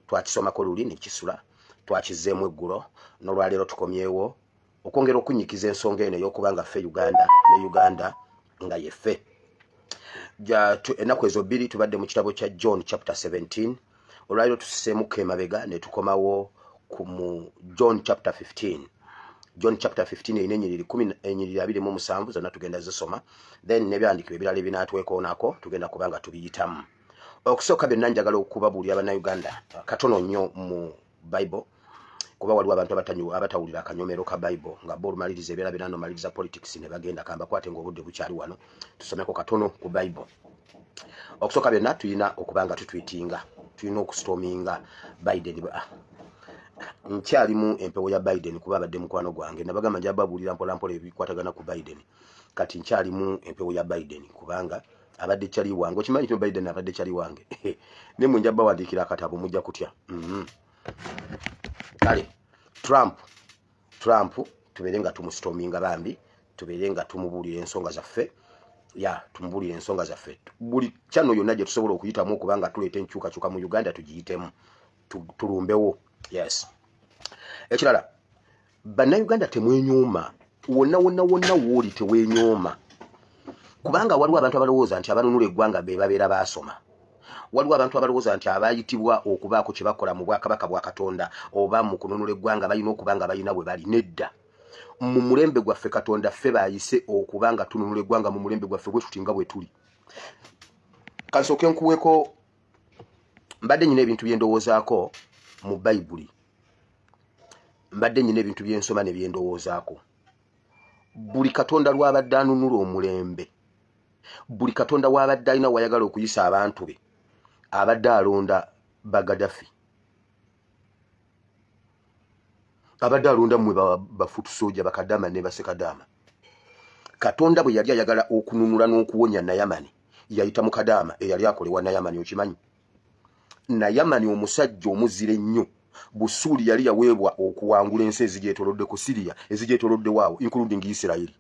twakisomako luli ne kisula twakizeemu eggulo n'olwaleero tukomyewo okwongera okunyikiza ensonga eno ey'okubanga ffe Uganda ne Uganda nga yeffe. Ennaku ezo bbiri tubadde mu kitabo kya John chapter 17 olwaleero tusiseemuko emabega ne tukomawo ku John chapter 15. John chapter 15 erina ennyiriri 27 zonna tugenda zisoma, then n'ebyandikibwa ebirala ebinaatwekoonako tugenda kubanga tubiyitamu. Okusooka byonna njagala okubabuulira bannayuganda katono nnyo mu Bible, kuba waliwo abantu abatawulira akanyomero ka Bible nga bo olumaliriza ebyala binano maliriza politics ne bagenda kamba kwate ng'obudde bukyali wano tusomeko katono ku Bible. Okusooka byonna tulina okubanga tutwitinga, tulina okustorminga Biden. Nkyalimu empewo ya Biden kuba abadde mukwano gwange nabagamba nja babuulira mpolampola ebikwatagana ku Biden, kati nkyalimu empewo ya Biden kubanga abadde kyali wange. Okimanyi nti Biden abadde kyali wange ne mwe nja bawandiikira akatabo mujja kutya. Kale Trump tubeere nga tumustorminga bambi, tubeere nga tumubuulira ensonga zaffe, tumubuulira ensonga zaffe. Buli kyano yonna gye tusobola okuyitamu okubanga tuleeta enkyukakyuka mu Uganda tugiyitemu, tulumbewo. Yes. Ekirala, bannayuganda temwenyooma, wonna wooli tewenyooma, kubanga waliwo abantu abalowooza nti abanunula eggwanga be babeera baasoma. Waliwo abantu abalowooza nti abayitibwa okubaako kye bakola mu bwakabaka bwa Katonda oba mu kununula eggwanga balina okubanga balina bwe bali. Nedda. Mu mulembe gwaffe Katonda ffe bayise okubanga tununula eggwanga mu mulembe gwaffe bwe tuti nga bwe tuli. Kansooke nkuweeko, mbadde nyina ebintu bye ndowoozaako mu Bayibuli, mbadde nyina ebintu bye nsoma ne bye ndowoozaako. Buli Katonda lw'abadde anunula omulembe, buli Katonda w'abadde alina wayagala okuyisa abantu be, abadde alonda Bagadafi, abadde alonda mmwe bafutu soja bakadama ne basekadama. Katonda bwe yali ayagala okununula n'okuwonya Nayamani yayita mu Kadama eyali akolewa Nayamani. Okimanyi Nayamani omusajja omuzire nnyo, Busuuli yali yaweebwa okuwangula ensi ezigyetolodde ku Syria ezigyetolodde waawo including Isirairi.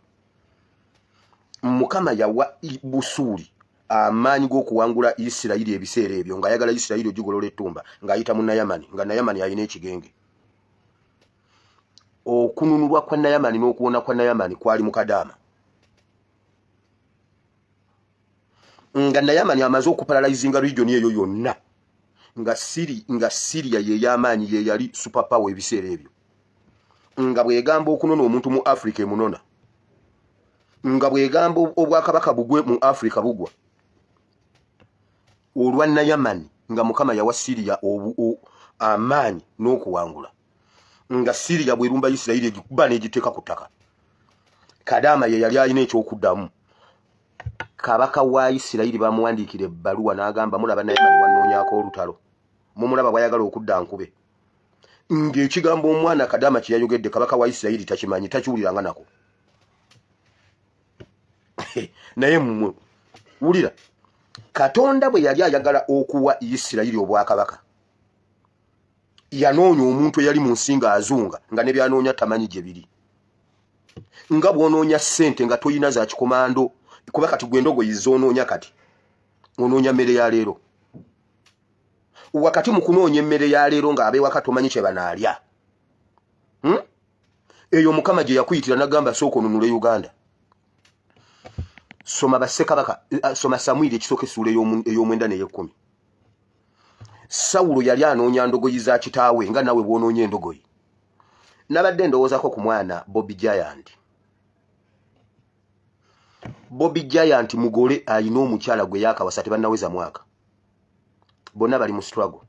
Mukama yawa Busuuli amaanyi g'okuwangula Isirairi ebiseera ebyo ng'ayagala Isirairi ogigolola ettumba ng'ayita mu Nayamani, nga Nayamani alina ekigenge. Okununulwa kwa Nayamani n'okuwona kwa Nayamani kwali mu Kadama. Nga Nayamani amaze okuparalyzinga region eyo yonna, nga Syria ye y'amaanyi ye yali superpower ebiseera ebyo. Nga bwegamba okunona omuntu mu Africa emunona, nga bwegamba obwakabaka bugwe mu Africa bugwa, olwa Nayamani nga Mukama yawa Syria amaanyi n'okuwangula. Nga Syria bwerumba Isirairi egikuba n'egiteeka ku ttaka. Kadama ye yali alina ekyokuddamu. Kabaka wa Isirairi bamuwandiikira ebbaluwa n'agamba mulaba Nayamani wannoonyaako olutalo, mumulaba bwayagala okudda nkube. Ng'ekigambo omwana Kadama kye yayogedde kabaka wa Isirairi takimanyi, takiwuliranga nako. Naye mmwe wulira, Katonda bwe yali ayagala okuwa Isirairi obwakabaka, yanoonya omuntu eyali mu nsi ng'azunga nga ne byanoonya tamanyi gye biri. Nga bw'onoonya ssente nga toyina za kikomando, kuba kati gwe endogoyi zoonoonya, kati onoonya mmere ya leero. Wakati mu kunoonya emmere ya leero ng'ab'ewaka tomanyi kye banaalya. Eyo Mukama gye yakuyitira n'agamba sooka onunule Uganda. Soma bassekabaka, soma Samwiri ekisooka essuula ey'omwenda n'ey'ekkumi. Sawulo yali anoonya ndogoyi za kitaawe nga nawe bw'onoonya endogoyi. Nabadde ndowoozaako ku mwana Bobby Giant. Bobby Giant mugole alina omukyala gwe yaakawasa tebannaweza mwaka. Bonna bali mu struggle.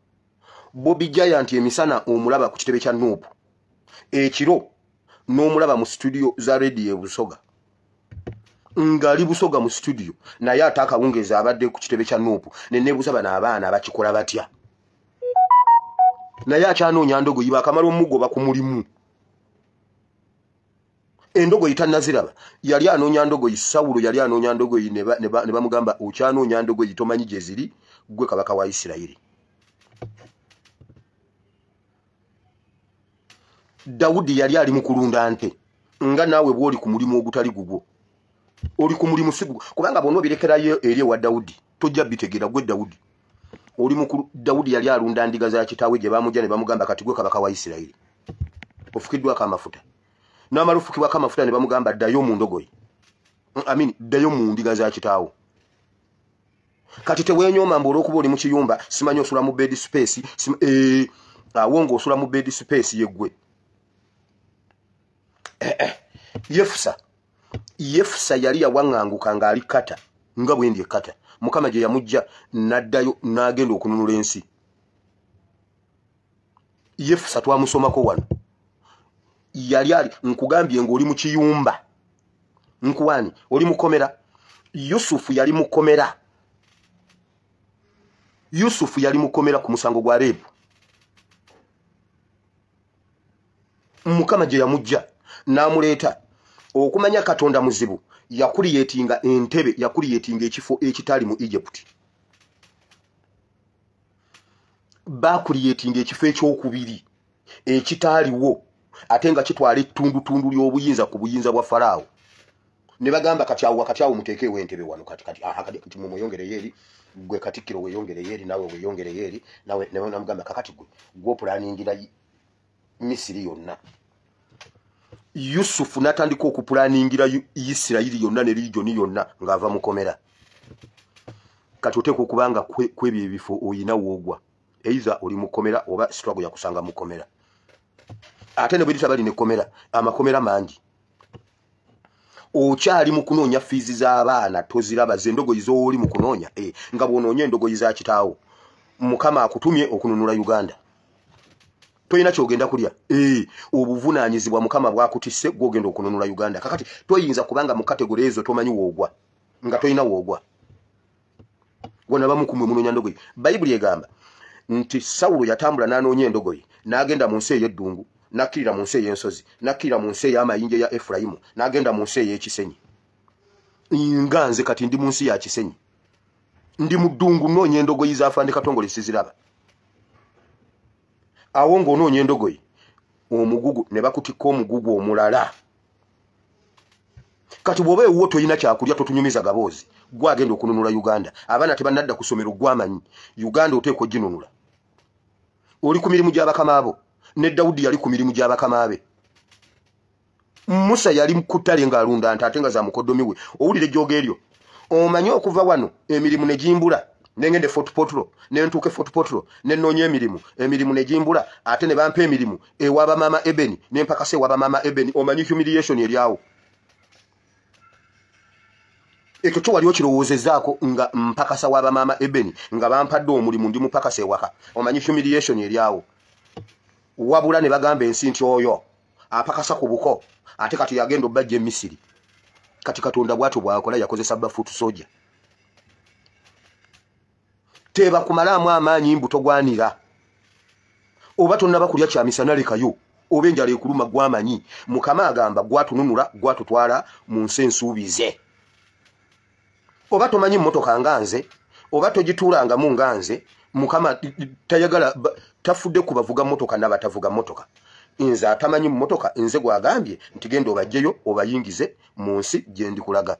Bobby Giant emisana omulaba ku kitebe kya Nuupu, ekiro n'omulaba mu studio za radio Busoga. Ngali Busoga mu studio naye ate akawungeeza abadde ku kitebe kya Nuupu ne neebuuza bano abaana bakikola batya. Naye akyanoonya ndogoyi baakamala omugoba ku mulimu. Endogoyi tannaziraba, yali anoonya ndogoyi. Sawulo yali anoonya ndogoyi ne bamugamba okyanoonya ndogoyi tomanyi gye ziri, gwe kabaka wa Isirairi. Dawudi yali ali mu kulunda nte, nga naawe bw'oli ku mulimu ogutali gugwo. Oli ku mulimu sigu, kubanga bonna obirekerayo eri ewa Dawudi tojja bitegeera gwe Dawudi. oli mukulu Daudi yali alunda ndiga za kitaawe gye bamujja ne bamugamba kati gwe kabaka wa Isirayiri ofukiddwa kamafuta n'amalufukibwa kamafuta ne bamugamba ddayo mu ndogoyi ddayo mu ndiga za kitaawo kati tewenyoma mbu olw'okuba oli mu kiyumba simanyi osula mu bed space awo ng'osula mu bed space yeggwe Yefusa yali yawaŋŋanguka ng'ali kata nga bwendi ekkata Mukama gye yamujja n'addayo n'agenda okununula ensi. Yefusa twamusomako wano yali ali nkugambye ng'oli mu kiyumba nkuwani oli mukomera. Yusufu yali mukomera. Yusufu yali mukomera ku musango gwa Lebu. Mukama gye yamujja n'amuleeta okumanya Katonda muzibu yakuliyetinga entebe yakuliyetinga ekifo ekitali mu Egypt. Bakuliyetinga ekifo ekyokubiri ekitaliwo ate nga kitwala ettundu ly'obuyinza ku buyinza bwa Farao. Ne bagamba kati muteekewo entebe wano kati mumuyongere yeri gwe Katikkiro weyongere yeri nawe weyongere yeri nawe namugamba kakati gwe opulaningira Misiri yonna. Yusufu natandika okupulaningira Isirayiri yonna ne regioni yonna ng'ava mukomera. Kati oteeka okubanga kwebyo ebifo oyina woogwa. Eiza oli mukomera oba struggle yakusanga mukomera. Ate ne bwe bali ne komera amakomera mangi. Okyali mu kunoonya fiizi z'abaana toziraba zendogoyi z'oli mu kunoonya nga bw'onoonya endogoyi za kitaawo. Mukama akutumye okununula Uganda. Toyina kyogenda kulya. Obuvunaanyizibwa Mukama bwakutisse gw'ogenda okununula Uganda. Kakati toyinza kubanga mu kategori ezo tomanyi woogwa nga toyina woogwa. Gona bamukumwe munoonya ndogoyi. Bayibuli egamba nti Sawulo yatambula n'anoonya endogoyi n'agenda mu nsi ey'eddungu n'akkirira mu nsi ey'ensozi n'akkirira mu nsi ey'amayinja ya Efulayimu n'agenda mu nsi ey'ekisenyi. Nga nze kati ndi mu nsi ya kisenyi. Ndi mu ddungu nnoonya endogoyi z'afande Katongole siziraba. Awo ng'onoonya endogoyi omugugu ne bakutikka omugugu omulala. Kati bw'oba ewuwo toyina kyakulya totunyumiza gaboozi gwagenda okununula Uganda. Abaana tebannadda ku ssomero gwamanyi Uganda oteekwa oginunula. Oli ku mirimu gy'abakama abo ne Dawudi yali ku mirimu gy'abakama be. Musa yali ku ttale ng'alunda nte ate nga za mukoddomi we. Owulire ejjooga eryo. Omanyi okuva wano emirimu ne gimbula nengende Fort Portal nentuuke Fort Portal nenoonya emirimu ne gimbula ate ne bampa emirimu ewaba mama Ebeni nempakase ewaba mama Ebeni. Omanyi humiliation eryawo. Ekyo kyo wali okirowoozezaako nga mpakasa waba mama Ebeni nga bampadde omulimu ndi mupakasa ewaka. Omanyi humiliation eryawo. Wabula ne bagamba ensi nti oyo apakasa ku buko ate kati yagenda obbajja e Misiri. Kati Katonda bw'atyo bw'akola yakozesa bafuut soja. Teba kumalaamu amaanyi mbuto gwanira. Oba tonnaba kulya kyamisana lekayo oba enjala ekuluma gwamanyi. Mukama agamba gwatununula gwatutwala mu nsi ensuubize. Oba tomanyi mmotoka nga nze oba togituulangamu nga nze Mukama tayagala tafudde ku bavuga mmotoka n'abatavuga mmotoka. Nze atamanyi mmotoka nze gwagambye nti genda obajjeyo obayingize mu nsi gye ndikulaga.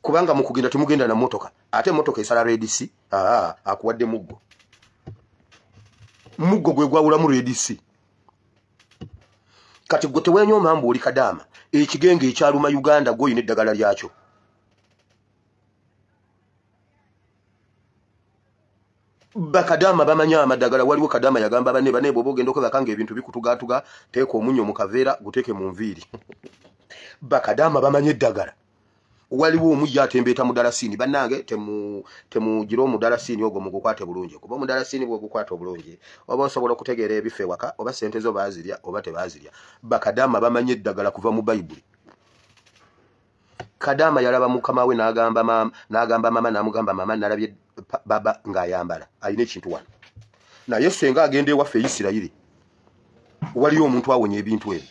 Kubanga mu kugenda temugenda na mmotoka ate mmotoka esala redisi akuwadde muggo. Muggo gwe gwawulamu redisi. Kati gwe tewenyoma mbu oli Kadaama ekigenge ekyaluma Uganda gw'oyina eddagala lyakyo. Bakadaama bamanya amadagala. Waliwo Kadaama yagamba bane bw'oba ogenda okwebakanga ebintu bikutugaatuga teeka omunnyo mu kaveera guteeke mu nviiri. Bakadaama bamanya eddagala. Waliwo omujja atembeeta mudalasini bannange temugira omudalasini ogwo mugukwate bulungi. Kuba omudalasini bw'ogukwata obulungi oba osobola okutegeera ebifo ewaka oba ssente zo baazirya oba tebaazirya. Bakadaama bamanya eddagala kuva mu Bayibuli. Kadaama yalaba mukama we n'agamba mama n'amugamba mama nalabye baba ng'ayambala alina ekintu wano. Naye senga agenda ewaffe Isirayiri waliyo omuntu awonya ebintu ebyo.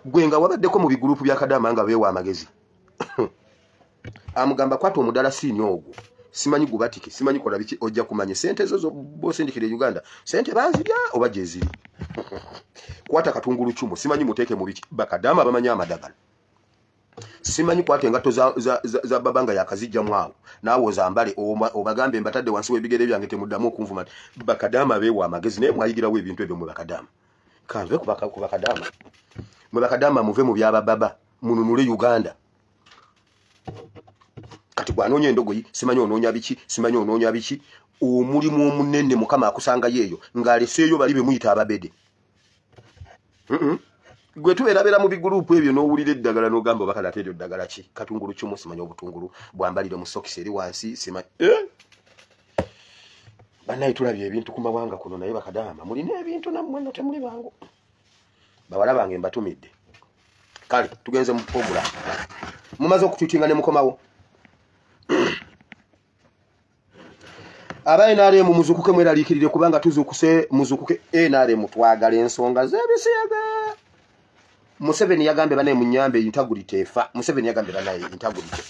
Gwe nga wabaddeko mu bigurupu bya Kadaama nga beewa amagezi. Amugamba kwata omudalasini ogwo simanyi gubatike simanyi kola biki ojja kumanya sente zo bosindikire Uganda sente baazirya oba gye ziri. Kwata katungulu kyumo simanyi muteeke mu biki. Bakadaama bamanya amadagala. simanyi kwate engato za babanga yakazijja mwawo naawe ozambale obagambe mbatadde wansi w'ebigere byange temuddamu okunvuma bakadama beewa amagezi naye mwayigirawo ebintu ebyo mwe bakadama kanve ku bakadama mwe bakadama muve mu byabababa mununule Uganda kati bwanoonya endogoyi simanyi onoonya biki omulimu omunene mukama akusanga yeeyo ng'aleseeyo bali be muyita ababede gwe tubeerabera mu bigurupu ebyo n'owulira eddagala n'ogamba obakala ate eryo ddagala ki katungulu kimu simanyi obutungulu bwambalire mu sokisi eri wansi simanyi bannaye tulabye ebintu ku mawanga kuno naye bakadama mulina ebintu nammwe no temuli bangu bawala bange mbatumidde kale tugenze mu program mumaze okutwitinga ne mukomawo abaye NRM muzukuke mweraliikirire kubanga tuzukuse muzukuke NRM twagala ensonga z'ebisiyaga Museveni yagambe banaye munyambe integrity efa Museveni yagambe banaye integrity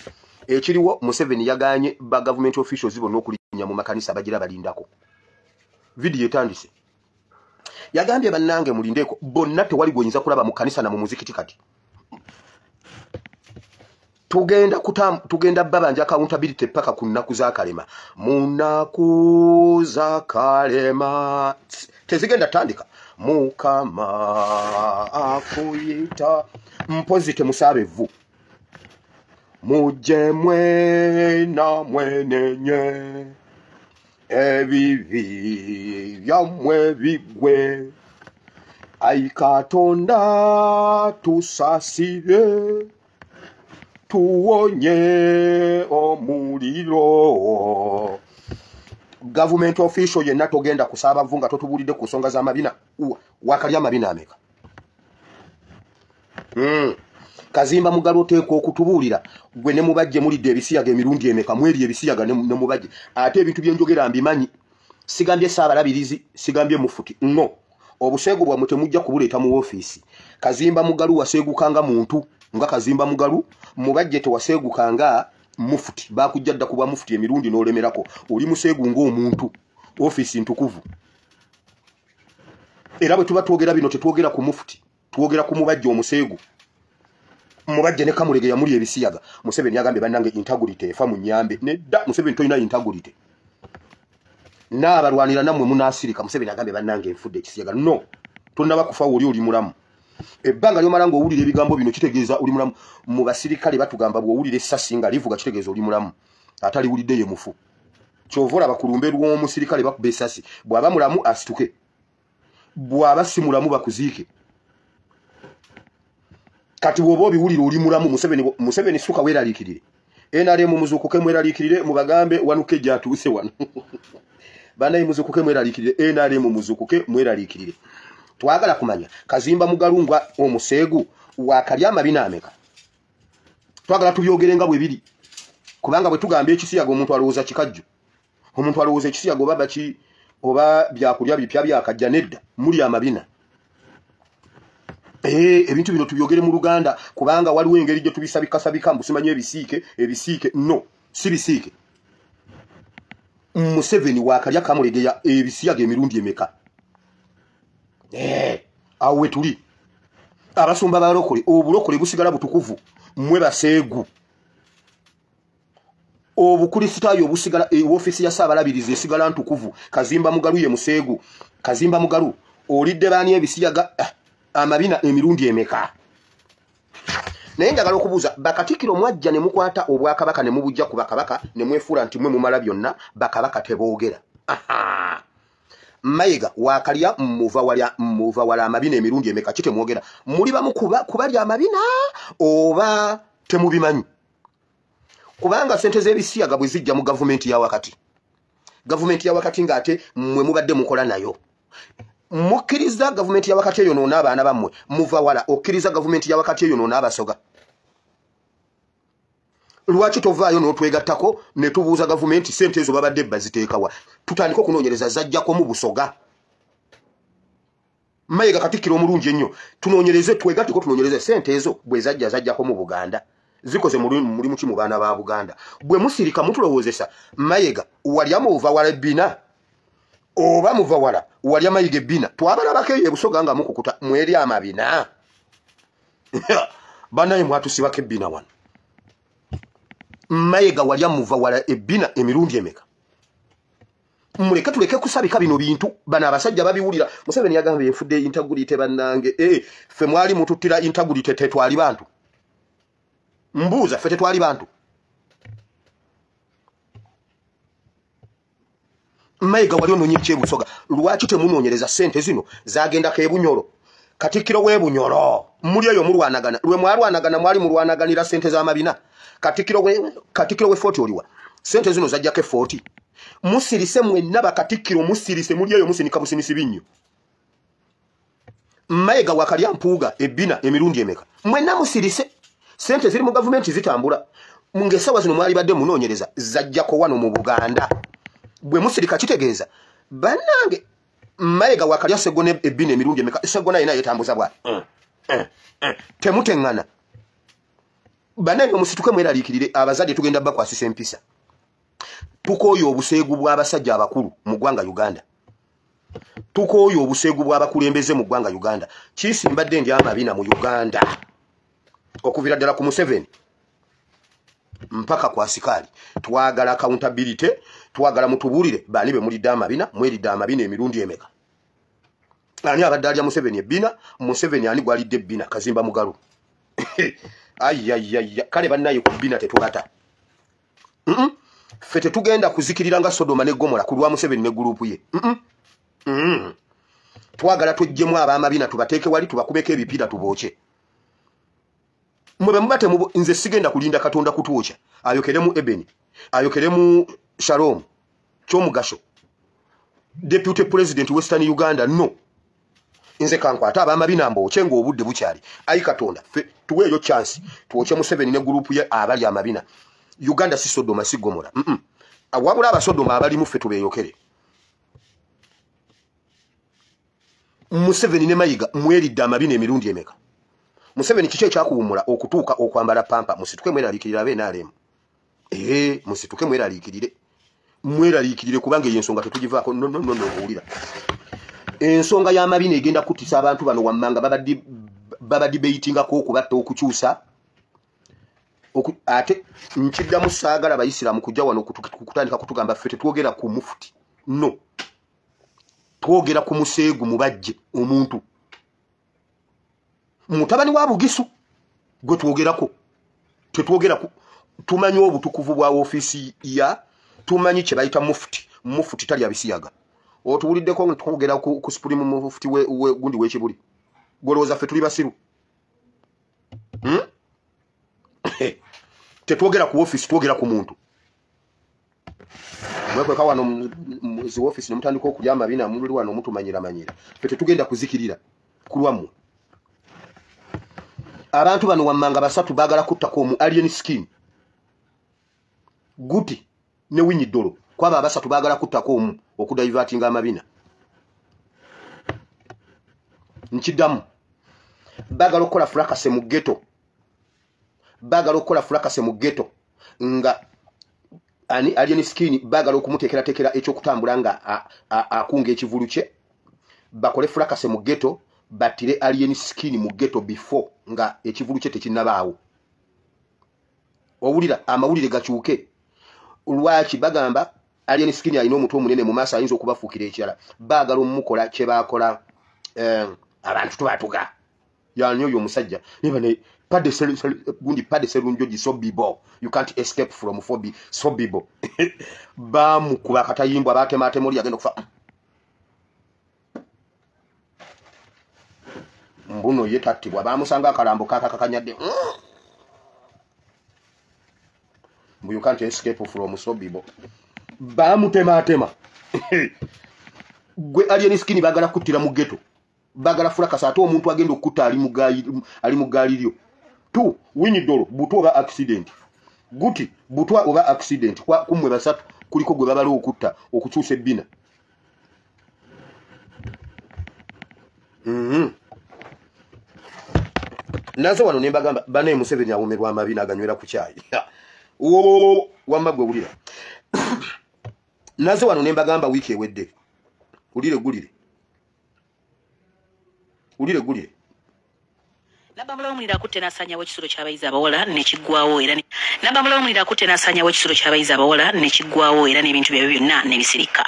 ekiriwo Museveni yaganye ba government officials bonna okulinya mu makanisa bagira balindako video etandise yagambye bannange mulindeko bonna tewali goyinza kulaba mu kanisa na mu muzikiti kati tugenda babanja accountability paka ku nnaku za kalema munaku za kalema tezigenda tandika mukama akuyita mpozite musabevu muje mwena mwenenye ebibi byamwe bigwe aikatonda tusasire tuwonye omuliro government official yenna togenda kusaba vunga totubulide ku nsonga za mabina wakalya mabina ameka Kazimba Mugalu teeko okutubulira gwe ne mubajje mulidde ebisiyaga emirundi emeka mweri ebisiyaga ne mubajje ate ebintu byenjogera mbimanyi sigambye saabalabirizi sigambye mufuti no obuseego bwa mutemujja kubuleeta mu office Kazimba Mugalu waseegukanga muntu nga Kazimba Mugalu mubajje tewaseegukanga mufuti bakujjadda kuba mufuti emirundi n'olemerako oli museegu ng'omuntu office ntukuvu era bwe tuba twogera bino tetwogera ku mufuti twogera ku mubajje omuseegu mubajje ne kamulege ya muri ebisiyaga Museveni yagambe bannange integrity efa mu nyambe nedda Museveni toyina integrity n'abalwanira namwe munasirika Museveni yagambe bannange enfudde ekisiyaga no tonnaba kufa oli mulamu ebbanga lyomala ng'owulira ebigambo bino kitegeeza oli mulamu mu basirikale batugamba bw'owulira essasi nga livuga kitegeeza oli mulamu ataliwulidde ye mufu kyova olaba kulumbe lw'omusirikale bakuba essasi bw'aba mulamu asituke bw'aba si mulamu bakuziike kati bw'oba obiwulira oli mulamu Museveni suka weeraliikirire NRM muzukuke mweraliikirire mubagambe wanuke gyatuuse wano banaye muzukuke mweraliikirire NRM muzukuke mweraliikirire twagala kumanya Kazimba Mugalu ngwa omuseegu wakalya amabina ameka twagala tubyogerenga bwe biri kubanga bwe tugamba ekisiyaga omuntu alowooza kikajjo omuntu alowooza ekisiyaga oba baki oba byakulya bipya byakajja nedda muli amabina ebintu bino tubyogere mu Luganda kubanga waliwo engeri gye tubisabikasabika mbusimanye ebisiike no si bisiike Museveni wakalya kamulegeya ebisiyaga emirundi emeka awe tuli abasumba balokole obulokole busigala butukuvu mwe baseegu obukristaayo busigala ofisi ya Saabalabirizi esigala ntukuvu Kazimba Mugalu ye museegu Kazimba Mugalu olidde baani ebisiyaga amabina emirundi emeka naye njagala okubuuza Bakatikiro mwajja ne mukwata obwakabaka ne mubujja ku bakabaka ne mwefuula nti mwe mumala byonna bakabaka teboogera Mayiga wakalya muva wala amabina emirundi emeka kite mwogera muli bamu kubalya amabina oba temubimanyi kubanga sente z'ebisiyaga bwe zijja mu gavumenti ya wakati ng'ate mwe mubadde mukola nayo mukkiriza gavumenti ya wakati eyo noona abaana bammwe muva wala okkiriza gavumenti ya wakati eyo noona abasoga lwaki tovaayo n'otwegattako ne tubuuza gavumenti sente ezo babadde baziteekawa tutandika okunoonyereza zajjako mu busoga Mayiga Katikkiro omulungi ennyo tunoonyereze twegatteko tunoonyereze sente ezo bwe zajjako mu Buganda zikoze mulimu ki mu baana ba Buganda bwe musirika mutulowoozesa Mayiga walya muva wala ebbina oba muva wala walya Mayiga ebbina twabalabako eyo ebusoga nga mukukuta mweri amabina banaye mwatusibako ebbina wano Mayiga walya muva wala ebbina emirundi emeka muleke tuleke kusabika bino bintu bana abasajja babiwulira Museveni yagambye enfudde integrity bannange ffe mwali mututtira integrity tetwali bantu mbuuza ffe tetwali bantu Mayiga wali ononye ekyebusoga lwaki temunoonyereza ssente zino zagenda Kebunyoro Katikkiro w'Ebunyoro muli eyo mulwanagana lwe mwalwanagana mwali mulwanaganira ssente z'amabina Katikkiro we 40 oliwa ssente zino zajjako 40 musirise mwenna bakatikkiro musirise muli eyo musinika businisi binnyo Mayiga wakalya mpuuga ebbina emirundi emeka mwenna musirise ssente ziri mu gavumenti zitambula mungesawa zino mwali badde munoonyereza zajjako wano mu Buganda bwe musirika kitegeeza bannange Mayiga wakalya Segona ebbina emirundi emeka Segona yena yetambuza bwa temuteŋŋana bannange musituke mweraliikirire abazadde tugenda bakwasisa empisa tukooyo obuseegu bw'abasajja abakulu mu ggwanga Uganda tukooyo obuseegu bw'abakulembeze mu ggwanga Uganda kisimbadde ndi amabina mu Uganda okuvira ddala ku Museveni mpaka kwa Sikali twagala accountability twagala mutubuulire bani be mulidde amabina mweridde amabina emirundi emeka ani abadde alya Museveni ebbina Museveni ani gwalidde ebbina Kazimba Mugalu ayayaya kale bannaye ku bbina tetubata ffe tetugenda kuzikirira nga Sodoma ne Gomora ku lwa Museveni ne gurupu ye twagala tujjemu ab'amabina tubateeke wali tubakubeko ebipiira tubooke mwe mubate nze sigenda kulinda Katonda kutuocha ayokeremu Ebeni ayokeremu Shalom kyomugasho Deputy President Western Uganda no nze kankwata ab'amabina mbooke ng'obudde bukyali ayi Katonda ffe tuweeyo chance tuoche Museveni ne gurupu ye abali amabina Uganda si Sodoma si Gomora wabula abasodoma abalimu ffe tubeeyokere Museveni ne Mayiga mweridde amabina emirundi emeka Museveni kiki ekyakuwumula okutuuka okwambala pampa musituke mweraliikirire ab'NRM musituke mweraliikirire kubanga eyo ensonga tetugivaako no owulira ensonga y'amabina egenda kuttisa abantu bano wammanga babadibeyitingako okubatta okukyusa ate nkiddamu saagala Abayisiraamu kujja wano kutandika kutugamba ffe tetwogera ku mufuti no twogera ku museegu mubajje omuntu mutabani wa Bugisu gwe twogerako tetwogera tumanyi obutukuvu bwa ofiisi ya tumanyi kye bayita mufuti tali abisiyaga otuwuliddeko twogera ku supreme mufuti gundi w'ekibuli golowooza ffe tuli basiru tetwogera ku ofiisi twogera ku muntu mwekweka wano muzi ofiisi ne mutandika okulya amabina muli wano mutumanyira ffe tetugenda kuzikirira ku lwammwe abantu bano wammanga basatu baagala kuttako omu alien skin guti ne Winyidolo kwaba abasatu baagala kuttako omu okudaivatinga amabina nkiddamu baagala okukola furakase mu ghetto nga ani alien skin baagala okumuteekerateekera ekyokutambula nga akunga ekivulu kye bakole furakase mu ghetto batire alien skin mu ghetto before nga ekivulu kye tekinnabaawo owulira amawulire gakyuke lwaki bagamba alien skin alina omutwe omunene mu maaso ayinza okubafuukira ekirala baagala omumukola kye baakola abantu tubatuga yani oyo omusajja nibane gundi pade serunjoji sobibo you can't escape from sobibo bamukuba akatayimbwa baatematemoli agenda okufa mbuno ye tattibwa bamusanga akalambo kakakanyadde you can't escape from sobibo bamutematema gwe alien skin bagala kuttira mu ghetto bagala furakasa ate omuntu agenda okutta ali mu gaali lyo tu Winyidolo butwa oba accident guti butwa oba accident kumwe basatu kuliko gwe babala okutta okukyusa ebbina nazo wano nembagamba banaye Museveni awumerwa amabina aganywera ku kyayi wamma gwe wulira nazo wano nembagamba wiiki ewedde ulire Nabamula omulira akutte n'asaanyawo ekisulo ky'abayizi abawala ne kiggwawo era Nabamula omulira akutte n'asaanyawo ekisulo ky'abayizi abawala ne kiggwawo era n'ebintu byabyo byonna ne bisirika.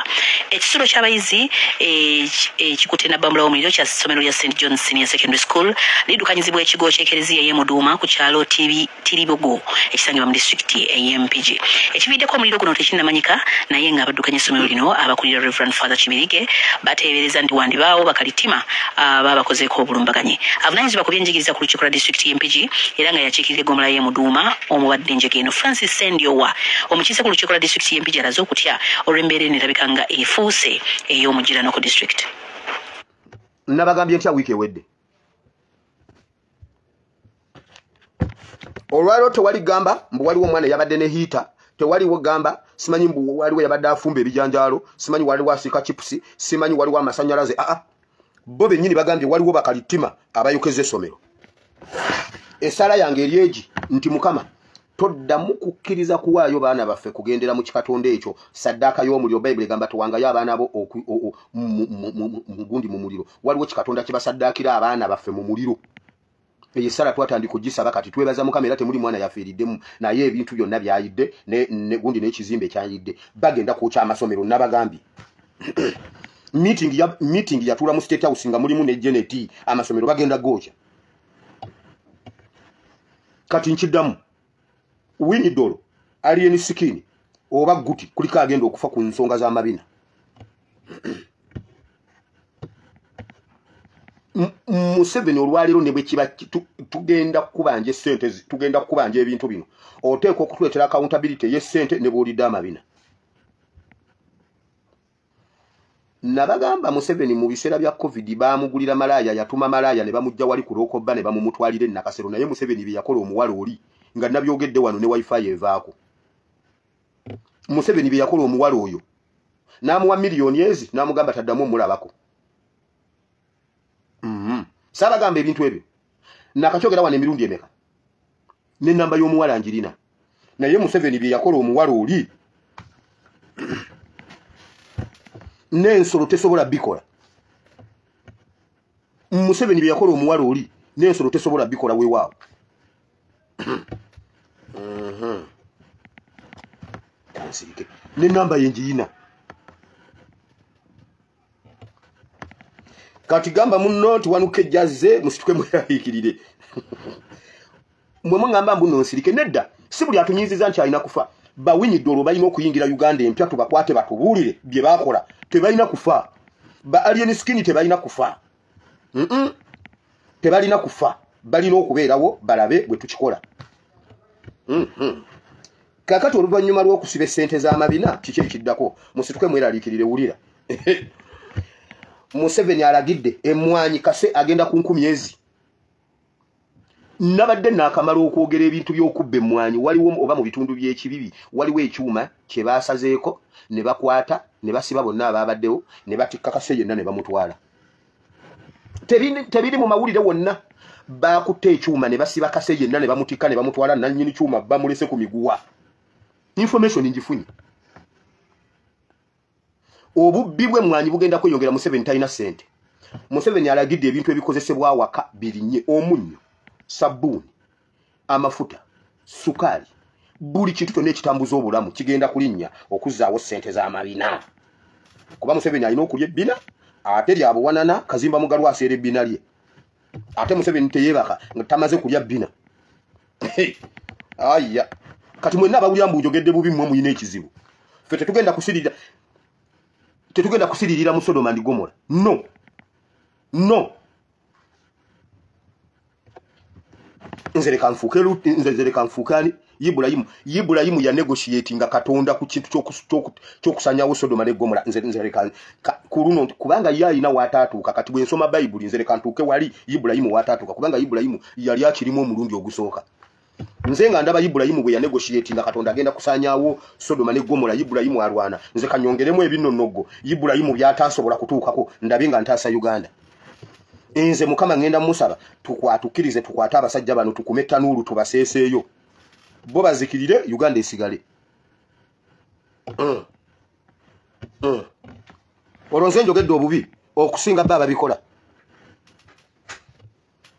Ekisulo ky'abayizi ekikutte Nabamula omuliro kya ssomero lya St John's Senior Secondary School lidukanyizibwa ekigo ky'ekereziya y'e Muduuma ku kyalo Tiribogo ekisangibwa mu disitulikiti ey'Empigi. Ekiviiddeko omuliro guno tekinnamanyika naye ng'abaddukanya essomero lino abakulira Reverend Father Kibirige bateebereza nti wandibaawo bakalitima baabakozeeko obulumbaganyi. Avunaanyizibwa ku byenjigiriza ku lukiiko lwa disitulikiti y'Empigi era nga yakiikirira eggomola y'e Muduuma omubadde Njegeno Francis Sendiowa omukiise ku lukiiko lwa disitulikiti y'Empigi alaze okutya olw'embeera erabika nga efuuse ey'omugirano ku disitulikiti. Nabagambye ntya wiiki ewedde. Olwaliro tewali gamba mbu waliwo omwana yabadde ne hiita, tewaliwo gamba simanyi mbu waliwo yabadde afumba ebijanjaalo, simanyi waliwo asiika chipusi, simanyi waliwo amasannyalaze. Bo bennyini bagambye waliwo bakalitima abayokeza essomero. Essala yange eri egi nti Mukama toddamu kukkiriza kuwaayo baana baffe kugendera mu kikatonda ekyo saddaaka y'omuliro. Bayibuli egamba towangayo abaana bo mugundi mu muliro. Waliwo kikatonda kye basaddaakira abaana baffe mu muliro. Eyo essala twatandika kugisaba kati twebaza Mukama era temuli mwana yafiiriddemu naye ebintu byonna byayidde ne gundi n'ekizimbe kyayidde. Bagenda kwokya amasomero nabagambye. Meeting yatuula mu State House nga mulimu ne Janet amasomero bagenda gookya. Kati nkiddamu Winidolo Alien Skin oba Guti kuliko agenda okufa ku nsonga z'amabina. Museveni olwaliro ne bwe kiba tugenda kubanja ssente, tugenda kubanja ebintu bino oteeka okutwetera accountability y'essente ne bw'olidde amabina. Nabagamba Museveni mu biseera bya COVID baamugulira malaaya, yatuma malaaya ne bamujja wali ku Lwokoba ne bamumutwalira e Nakasero, naye Museveni bye yakola omuwala oli nga nabyogedde wano ne wifi evaako. Museveni bye yakola omuwala oyo n'amuwa miliyoni ezi n'amugamba taddamu omulabako. Saabagamba ebintu ebyo nakakyogera wano emirundi emeka n'ennamba y'omuwala njirina, naye Museveni bye yakola omuwala oli n'ensolo tesobola bikola. Museveni bye yakola omuwala oli n'ensolo tesobola bikola weewaawo. N'ennamba ye njirina. Kati gamba munno tiwanuke jazze musituke mwerahiikirire. Mwe ngamba mbu nonsirike nedda si buli atunyiziza nti alina kufa. Bawinidolo balina okuyingira Uganda empya tubakwate batubuulire bye bakola. Tebalina kufa. Ba Alien Skin tebalina kufa. Tebalina kufa. Balina okubeerawo balabe bwe tukikola. Kakati oluvannyuma lw'okusiba essente z'amabina kiki ekiddako musituke mweraliikirire wulira. Museveni alagidde emmwanyi kase agenda ku 10 ezi. Nabadde naakamala okwogera ebintu by'okubba emmwanyi waliwo oba mu bitundu by'ekibibi waliwo ekyuma kye baasazeeko ne bakwata ne basiba bonna abaabaddewo ne batikka kase yenna ne bamutwala. Tebiri mu mawulire wonna. Baakutte ekyuma ne basiba kase yenna ne bamutikka ne bamutwala nannyini kyuma bamulese ku miguwa. Information njifunye. Obubbi bw'emmwanyi bugenda kweyongera. Museveni talina ssente. Museveni alagidde ebintu ebikozesebwa awaka birinnye: omunnyo, sabbuuni, amafuta, sukaali, buli kintu kyonna ekitambuza obulamu kigenda kulinnya okuzzaawo ssente z'amabina. Kuba Museveni alina okulya ebbina ate lyabuwanana Kazimba Mugalu aseera ebbina lye. Ate Museveni teyeebaka nga tamaze kulya bbina. Aya kati mwenna abawulira mbu njogedde bubi mmwe muyina ekizibu. Ffe tetugenda kusiririra mu Sodoma and Gomora. No. Nzere kanfuukani Ibulayimu ya negotiatinga Katonda ku kintu ky'okusanyawo Sodoma ne Gomora. Nzere kuluno kubanga yalina wataatuuka. Kati bwe nsoma Bayibuli nzere kantuuke wali Ibulayimu wataatuuka kubanga Ibulayimu yali akirimu omulundi ogusooka. Nze nga ndaba Ibulayimu bwe ya negotiatinga Katonda agenda kusanyawo Sodoma ne Gomora, Ibulayimu alwana. Nze kanyongeremu ebinnonogo Ibulayimu byatasobola kutuukako ndabe nga ntaasa Uganda. Nze Mukama ngenda musaba tukwatukirize tukwata abasajja bano tukume tanuulu tubaseeseeyo. Bo bazikirire Uganda esigale. Olwo nze njogedde obubi okusinga baba bikola.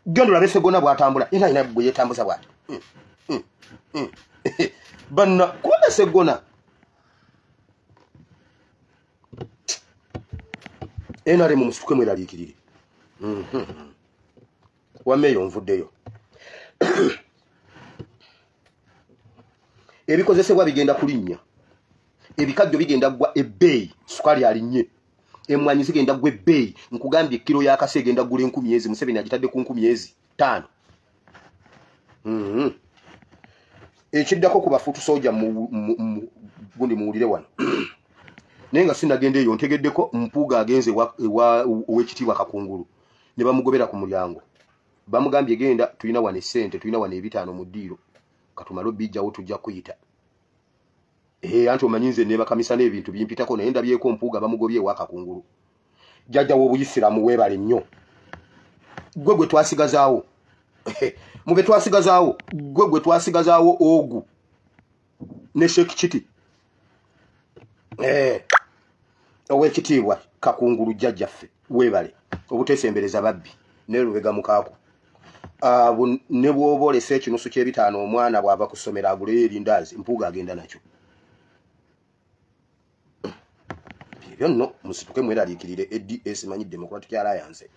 gendo la Sseggona bwatambula ina ina bwe yetambuza bwati banna kuba Sseggona enare mu musuke mweralikirire wameyo nvuddeyo ebikozesebwa bigenda kulinnya ebikajjo bigenda gwa ebbeeyi sukali alinnye emwanyi zigenda gwa ebbeeyi nkugambye kilo ya kase egenda gula 10,000 Museveni agitadde ku 5,000 ekiddako ku bafutu soja gundi muwulire wano nenga sinagende eyo ntegeddeko Mpuuga agenze ow'ekitiibwa Kakungulu ne bamugobera ku mulyango bamugambye genda tulina wane ssente tulina wane 5 mu ddiiro katumalo bijjawo tujja kuyita anti omanyinze ne bakamisa n'ebintu bimpitako naye ndabyeko Mpuuga bamugobye ewa Kakungulu jjajja w'Obuyisiraamu weebale nnyo gwe twasigazaawo mube twasigazaawo gwe twasigazaawo ogu ne Sheikh Kiti ow'ekitiibwa Kakungulu jjajjaffe weebale obuteesembereza babbi ne Lubega mukaako ne bw'oba olesa ekinusu ky'ebitaano omwana bw'ava ku ssomero agule erindaazi Mpuuga agenda nakyo ebyo nno musituke mweraliikirire EDS manyi Democratic Alliance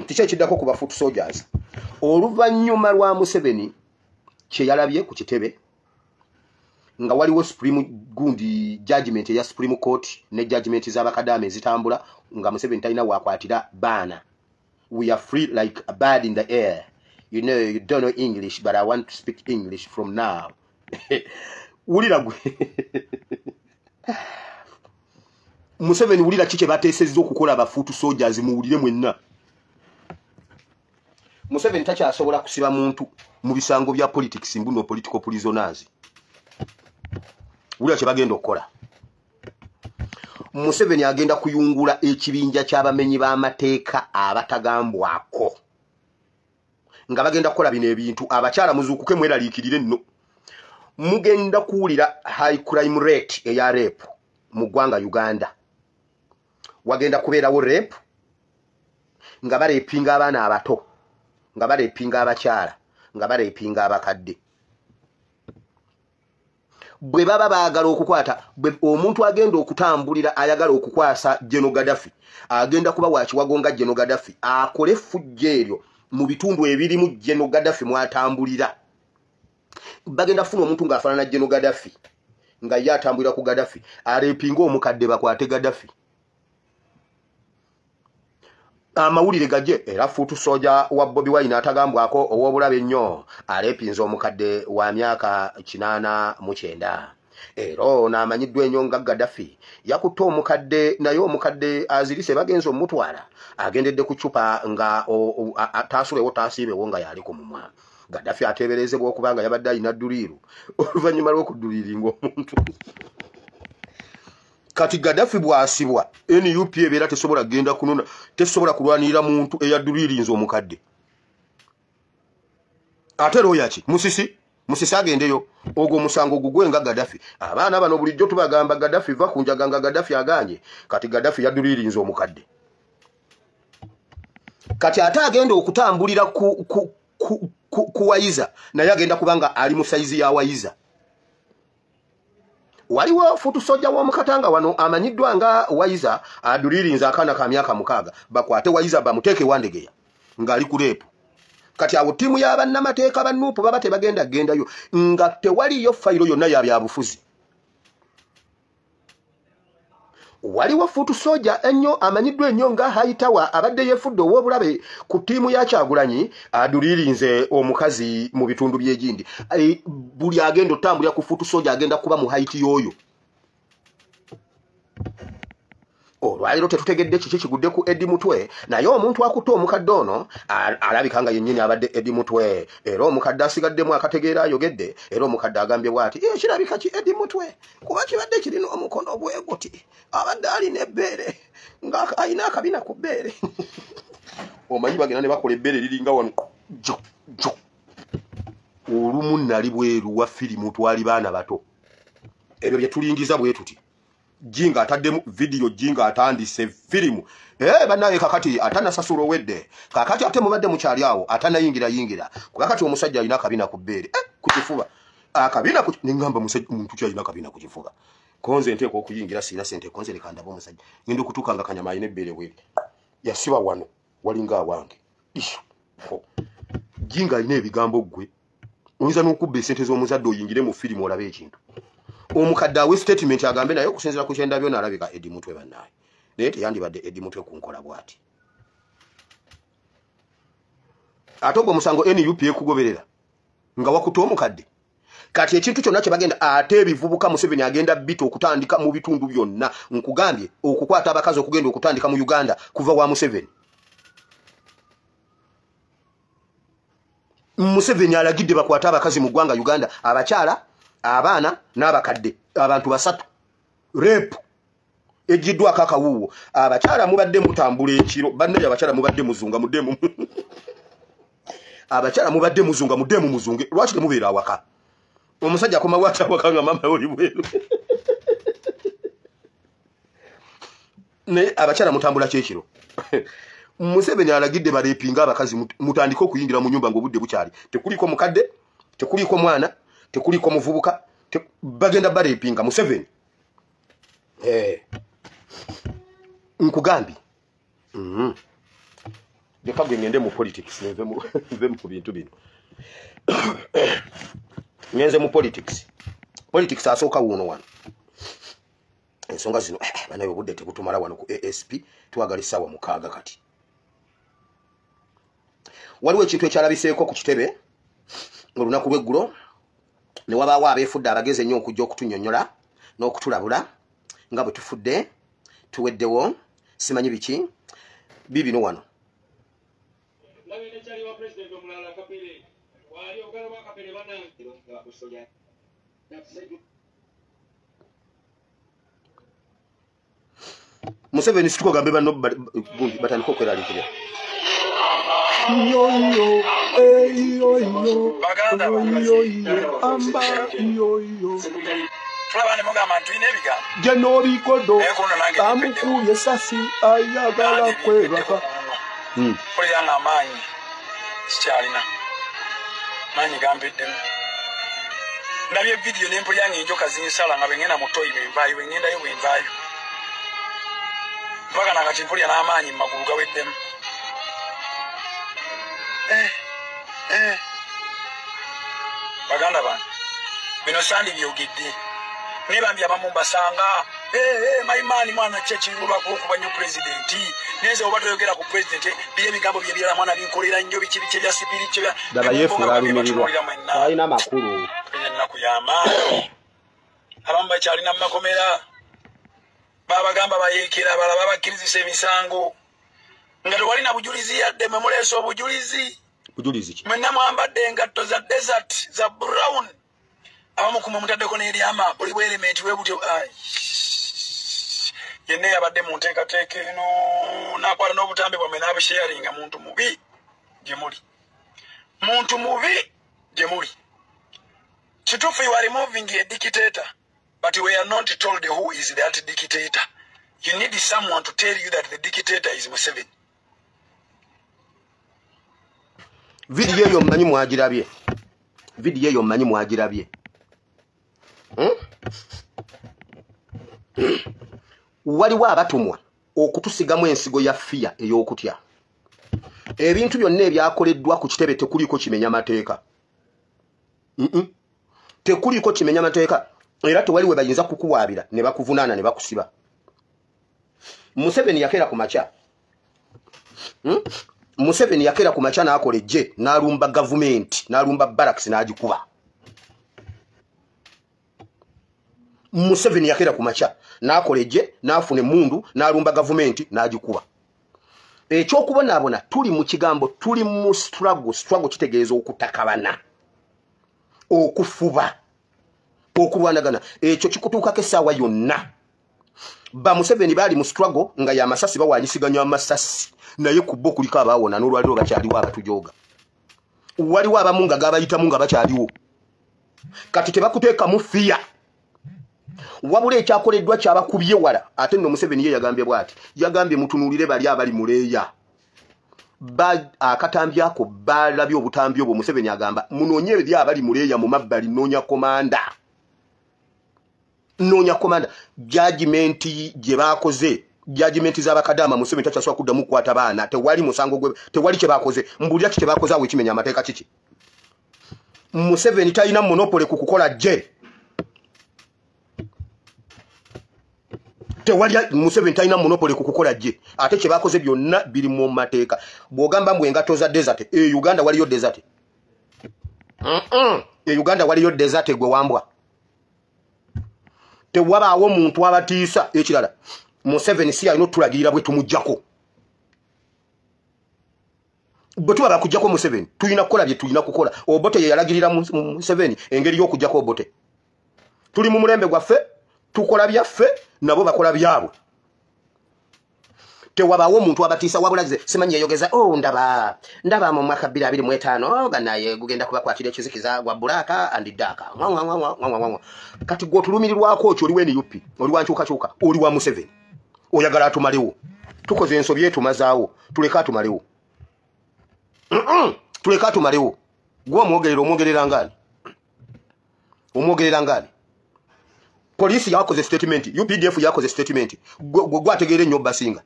kiki ekiddako ku bafutu soldiers oluvannyuma lwa Museveni kye yalabye ku kitebe nga waliwo Supreme gundi judgment ya Supreme Court ne judgment z'abakadaame ezitambula nga Museveni talina waakwatira baana. We are free like a bird in the air. You know, you don't know English, but I want to speak English from now. Wulira gwe. Museveni wulira kike bateesezza okukola abafuutu soldiers muwulire mwenna. Museveni takyasobola kusiba muntu mu bisango bya politics mbuno political prisoners. Wulira kye bagenda okukola. Museveni agenda kuyungula ekibinja ky'abamenyi b'amateeka abatagambwako. Nga bagenda kukola bino ebintu abakyala muzuukuke mweraliikirire nno. Mugenda kuwulira high crime rate eya rape mu ggwanga Uganda. Wagenda kubeerawo rape nga bareepinga abaana abato, nga bareepinga abakyala, nga bareepinga abakadde. Bwe baba baagala okukwata omuntu agenda okutambulira ayagala okukwasa General Gaddafi agenda kuba wakiwagonga General Gaddafi akole fujjo eryo mu bitundu ebirimu General Gaddafi mwatambulira. Bagenda funa omuntu ng'afaanana General Gaddafi nga ye atambulira ku Gaddafi areepinga omukadde bakwate Gaddafi. Amawulire gajje era fuutu soja wa Bobi Wine atagambwako ow'obulabe nnyo areepinza omukadde wa myaka 89 ero n'amanyiddwa ennyo nga Gaddafi yakutte omukadde naye omukadde azirise bagenza omutwala agendedde ku cupa nga taasulewo taasiibewo nga yali ku mumwa. Gaddafi ateeberezebwa okuba nga yabadde alina dduriiru oluvannyuma lw'okudduliiringa omuntu. Kati Gaddafi bwasibwa NUP ebeera tesobola genda kunona tesobola kulwanirira muntu eyadduliriinza omukadde. Ate looyaki musisi agendeyo ogwo musango gugwenga Gaddafi. Abaana bano bulijjo tubagamba Gaddafi va kunjaga nga Gaddafi aganye. Kati Gaddafi yadduliriinza omukadde. Kati ate agenda okutambulira ku Wayiza naye agenda kubanga ali mu saizi ya Wayiza. Waliwo futu soja w'omukatanga wano amanyiddwa nga Wayiza aduliriinza akaana ka myaka 6 bakwate Wayiza bamuteeke wandegeya ng'ali ku leepu. Kati awo ttiimu y'abannamateeka ba Nuupu baba tebagenda gendayo nga tewaliyo fayiro yonna ya byabufuzi. Waliwo futu soja ennyo amanyiddwa ennyo nga Haitawa abadde yeefudde ow'obulabe ku ttiimu ya Kyagulanyi aduliriinze omukazi mu bitundu by'egindi. Buli agenda otambulira ku futu soja agenda kuba mu Haiti y'oyo. Olwaliro tetutegedde kiki kigudde ku Eddie Mutwe naye omuntu akutte omukadde ono alabika nga yennyini abadde Eddie Mutwe era omukadde asigaddemu akategeera ayogedde era omukadde agambye bw'ati kirabika ki Eddie Mutwe kuba kibadde kirina omukono bweguti abadde alina ebbeere nga alina akabina ku bbeere. Omanyi bagenda ne bakola ebbeere liringa wano jo. Olumu nali bweru wa firimu twali baana bato ebyo bye tulingiza bwe tuti jinga ataddemu video jinga atandise filimu banaye kakati atana sasulo wedde kakati ate mubadde mu kyali awo atana yingira kakati omusajja alina kabina ku bbeere kukifuba akabina ningamba musajja muntu kyalina kabina kukifuba konze nteeko okuyingira sina sente konze lekanda bo musajja ngendo kutukanga kanyama ayine bbeere weri yasiba wano walinga awange jinga alina ebigambo gwe oyinza n'okubba esente z'omuzadde oyingire mu firimu olabe ekintu omukadde awe statement agambe naye okusinzira ku kyenda byonna alabika Eddie Mutwe bannaye naye teyandibadde Eddie Mutwe kunkola bw'ati ate ogwo omusango NUP ekugoberera nga wakuta omukadde kati ekintu kyonna kye bagenda ate ebivubuka Museveni agenda bita okutandika mu bitundu byonna nkugambye okukwata abakazi okugenda okutandika mu Uganda kuva wa Museveni Museveni alagidde bakwata abakazi mu ggwanga Uganda abakyala abaana n'abakadde abantu basatu rape ejiddwa akakawuwo abakyala mubadde mutambula ekiro bannaye abakyala mubadde muzunga muddemu abakyala mubadde muzunga muddemu muzunge lwaki temubeera awaka omusajja akoma wata wakanga mama oli bweru ne abakyala mutambula kyekiro Museveni alagidde balepinga abakazi mutandika okuyingira mu nyumba ng'obudde bukyali tekuliko mukadde tekuliko mwana tekuliko muvubuka bagenda balepinga Museveni nkugambi leka gwe ngende mu politics nve mu bintu bino ngenze mu politics asooka wuno wano ensonga zino banaye obudde tebutumala wano ku ASP twagalisa wa mukaaga kati waliwo ekintu ekyalabiseeko ku kitebe olunaku lw'eggulo ne wabaawo abeefudde abagezi ennyo okujja okutunnyonnyola n'okutulabula nga bwe tufudde tuweddewo simanyi biki bibino wano Museveni situko gambe bano gundi batandika okweraliikirira Janobikodo amukuye sasi ayagala kwebaka kuliranga amaanyi kikyalina maanyi gambeddemu ndabye vidiyo nempulyange enjoka zinsala nga bwengenda mu toyi bwenvaayo bwengendayo bwenvaayo mpaka nakati mpulya n'amaanyi mu magulu gaweddemu baganda bange bino sandi byogedde nebambye abamu mbasanga mayimaani mwana kyekirulwako okuba nnyo pulezidenti neze oba toyogera ku pulezidenti biri ebigambo byebyala mwana binkolera nnyo biki ebya sipiriti daba yeefula alumirirwa alina amakulu ennaku y'amaanyi abamu bakyalina mu makomera babagamba bayeekera abalala babakkirizisa emisango nga tewalina bujulizi yadde mwe muleesa obujulizi ki mwenna mwambadde engatto za desert za brown abamu kumwe mutaddeko n'eryama buli bwelementi webutyo yenna yabadde mu nteekateeka eno nakwata n'obutambi bwammwe n'abusharinga muntu mubi gye muli kituufu you are removing a dictator but we are not told who is that dictator. You need someone to tell you that the dictator is Museveni. Video eyo mmanyi mwagirabye waliwo abatumwa okutusigamu ensigo ya fiya ey'okutya ebintu byonna ebyakoleddwa ku kitebe tekuliko kimenya mateeka tekuliko kimenya mateeka era tewaliwe bayinza kukuwaabira ne bakuvunaana ne bakusiba Museveni yakera ku makya n'akola ejje n'alumba gavumenti n'alumba barracks n'agikuba Museveni yakera ku makya n'akola ejje n'afuna emmundu n'alumba gavumenti n'agikuba ekyokubonaabona tuli mu kigambo tuli mu struggle kitegeeza okutakabana okufuba okulwanagana ekyo kikutuukako essaawa yonna ba Museveni bali mu struggle nga ya masasi bawanyisiganya amasasi naye kubbo kuliko abaawona n'olwaliro bakyaliwo abatujooga waliwo abamu nga gabayitamu nga bakyaliwo kati tebakuteeka mu fiya wabula ekyakoleddwa kyabakubye wala ate nno Museveni ye yagambye bw'ati yagambye mutunuulire bali abali muleeya akatambi ako balabye obutambi obwo Museveni agamba munoonye eri abali muleeya mu mabbali noonya komanda judgment gye baakoze judgment z'abakadama Museveni takyasooka kuddamu kukwata baana tewali musango gwe tewali kye baakoze mbulira kye baakoze awo ekimenya amateeka kiki Museveni talina monopole ku kukola je tewali Museveni talina monopole ku kukola je ate kye baakoze byonna biri mu mateeka bw'ogamba mbwe engato za desert Uganda waliyo desert Uganda waliyo desert gwe wambwa tewabaawo muntu abatiisa ekirala Museveni si alina otulagirira bwe tumujjako bwe tuba bakujjako Museveni tulina kukola bye tulina kukola Obote ye yalagirira Museveni engeri y'okujjako Obote tuli mu mulembe gwaffe tukola byaffe nabo bakola byabwe tewabaawo omuntu abatiisa wabulaze simanyi yeyogeza ndaba mu mwaka 2025 ganaye gugenda kubakwatira ekizikiza gwa Bulaka and Daka kati gw'otulumirirwako okyo oli weni yupi oli wankyukakyuka oli wa Museveni oyagala atumalewo tukoze ensobi etumazaawo tuleka atumalewo gwe omwogerera ngani polisi yakoze statement UPDF yakoze statement gwategeere nnyo Basinga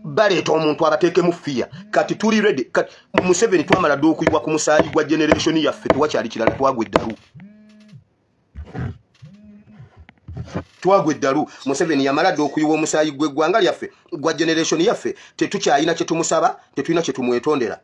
baleeta omuntu abateeke mu fear kati tuli ready kati Museveni twamala ddo okuyibwa ku musaayi gwa generation yaffe tewakyali kirala twagwe eddalu Museveni yamala ddo okuyibwa omusaayi gw'eggwanga lyaffe gwa generation yaffe tetukyalina kye tumusaba tetulina kye tumwetondera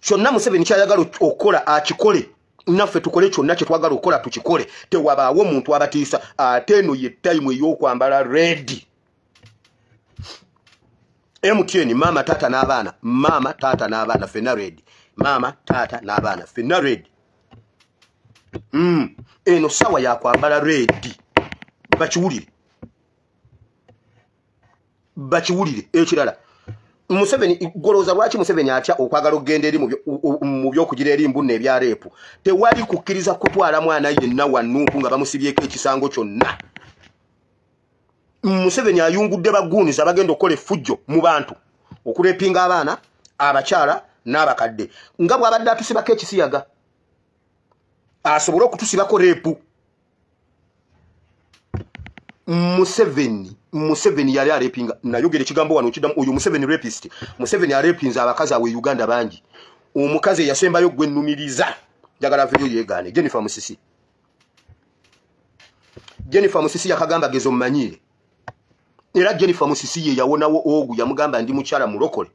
kyonna Museveni kyayagala okukola akikole naffe tukole kyonna kye twagala okukola tukikole tewabaawo omuntu abatiisa ate eno ye time ey'okwambala red MTN mama tata n'abaana fenna red eno sawa yakwambala red bakiwulire ekirala Museveni goloza lwaki Museveni atya okwagala okugenda eri mu by'okugira erimbu n'ebya reepu tewali kukkiriza kutwala mwana yenna wannuupu nga bamusibyeko ekisango kyonna Museveni ayungudde baguuniza abagenda okukola effujjo mu bantu okuleepinga abaana abakyala n'abakadde nga bw'abadde atusibako ekisiyaga asobole okutusibako reepu Museveni yali alepinga nayogera ekigambo wano kidamu oyo Museveni rapist Museveni alepinza abakazi awe Uganda bangi omukazi yasembayo gwe nnumiriza jagala video yegaane Jennifer Musisi yakagamba gezo mmanyire era Jennifer Musisi ye yawonawo ogu yamugamba ndi mukyala mulokole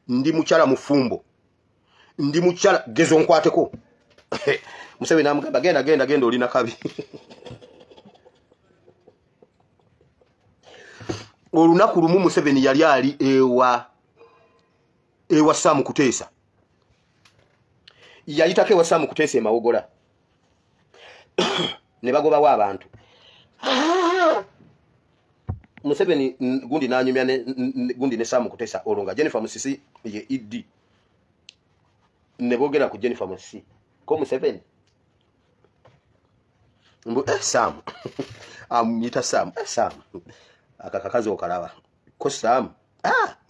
ndi mukyala mufumbo ndi mukyala gezo nkwateko Museveni amugamba genda olina kabi olunaku lumu Museveni yali ali ewa Sam Kuteesa yayitako ewa Sam Kuteesa emawogola ne bagobawo abantu Museveni gundi nanyumya gundi ne Sam Kuteesa olonga Jennifer Musisi ye iddi ne bogera ku Jennifer Musisi ko Museveni Sam amuyita Sam akakakazi okalaba ko Sam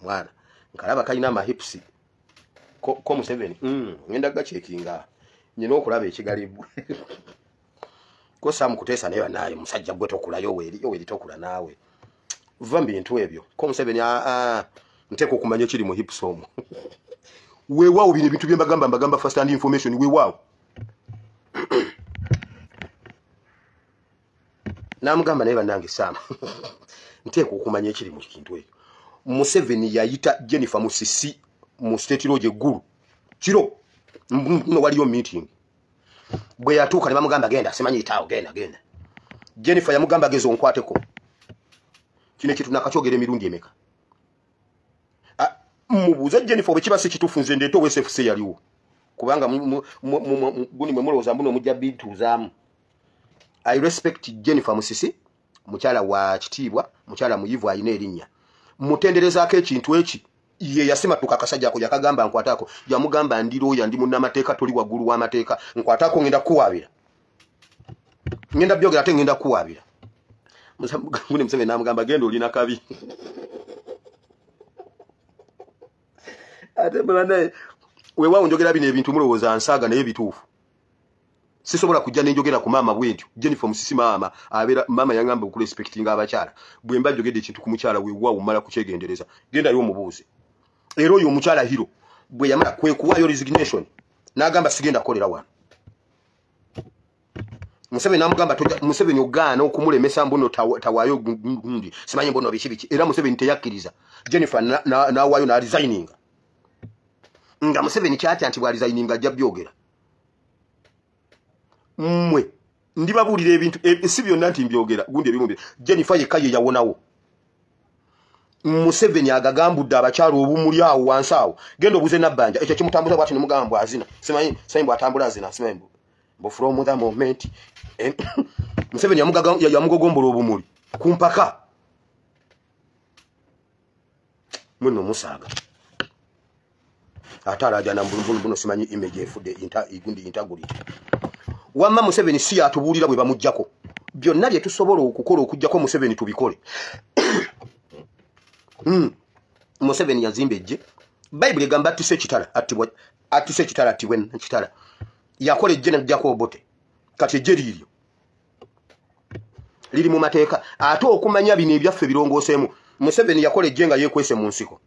mwana nkalaba kalina amahips ko Museveni ngenda gachekinga nyina okulaba ekigalibwe ko Sam Kuteesa naye musajja gwe tokulayo weri tokula naawe vambi bintu ebyo ko Museveni nteko kumanya kiri mu hips omwo weewaawo bino bintu byembagamba first hand information weewaawo namugamba naye banange Sam nteko okumanya ekiri mu kintu ekyo Museveni yayita Jennifer Musisi mu state lodge eggulu kiro no waliyo meeting bwe yatuuka ne bamugamba genda simanyi itaawo genda Jennifer yamugamba gezo nkwateko kino kitu nakakyogera emirundi emeka mubuuza Jennifer bwe kiba si kituufu nze ndeeta OSFC yaliwo kubanga guni mwe mulowooza mbuno mujja bituuzaamu I respect Jennifer Musisi mukyala wa kitiibwa mukyala muyivu alina erinnya mutenderezaako ekintu eki ye yasema tukakasajja ako yakagamba nkwatako yamugamba ndiro ya ndi munnamateeka toli waggulu w'amateeka nkwatako ngenda kuwabira ngenda byogera ate ngenda kuwabira mune Museveni namugamba genda olina kabi ate bana wewa njogera bino ebintu mulowooza nsaaga naye bituufu sisobola kujja nenjogera ku maama bwentyo Jennifer Musisi maama abera maama yangamba ku respecting abakyala bwe mba jogedde ekintu ku mukyala wewa umala kucegendereza genda yo mubuuze ero yo mukyala hiro bwe yamala kwe kuwayo resignation nagamba sigenda kolera wano Museveni namugamba toja Museveni ogana okumulemesa mbono tawayo gundi simanyi mbono biki era Museveni teyakkiriza Jennifer na wayo na resigning nga Museveni kyati anti bwa resigning ajja byogera mwe ndibabulira ebintu si byonna nti mbyogera gundi ebimwe Jennifer yekaye yawonawo Museveni agagambudde abakyalo obumuli awo wansi awo genda obuze nabbanja ekyo kimutambuza bwati nemugamba azina simanyi sayimbo atambula azina simanyi bo from the moment Museveni yamugogombola obumuli kumpaka muno musaaga atalaja na mbulubulu simanyi image efudde igundi integrity wamma Museveni si atubulira bwe bamujjako byonna bye tusobola okukola okujjako Museveni tubikole Museveni yazimbeje Bible egamba atise kitala atise kitala atiwen kitala yakole jena jako obote kati ejeri liri mu mateeka ate okumanya bino ebyaffe birongoseemu Museveni yakole jenga yekwese mu nsiko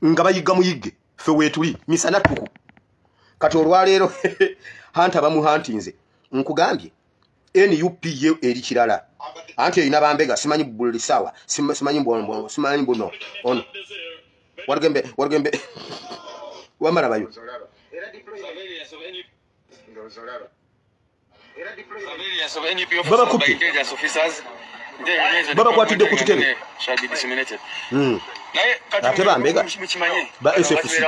nga bayiga muyigge fe wetuli misana tuku kati olwaleero hanta bamuhantinze nkugambye NUP ye eri kirala anti ina bambega simanyi buli sawa simanyi mbombo simanyi mbono ono wargembe wamara bayo baba kupi baba kwatidde ku kitebe ate bambega ba SFC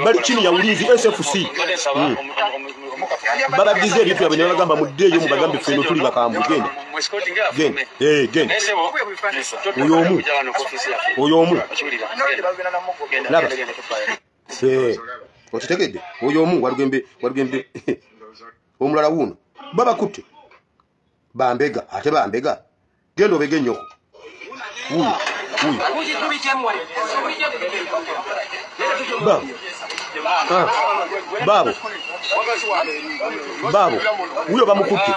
bali chini ya ulinzi SFC baba dize ebintu byabwe bagamba muddeeyo mubagambe feno tuli bakambu genda genda oyo omu laba okitegedde oyo omu walugembe omulala wuno baba kutte bambega ate bambega gendo bege nyoko babo uyo bamukutte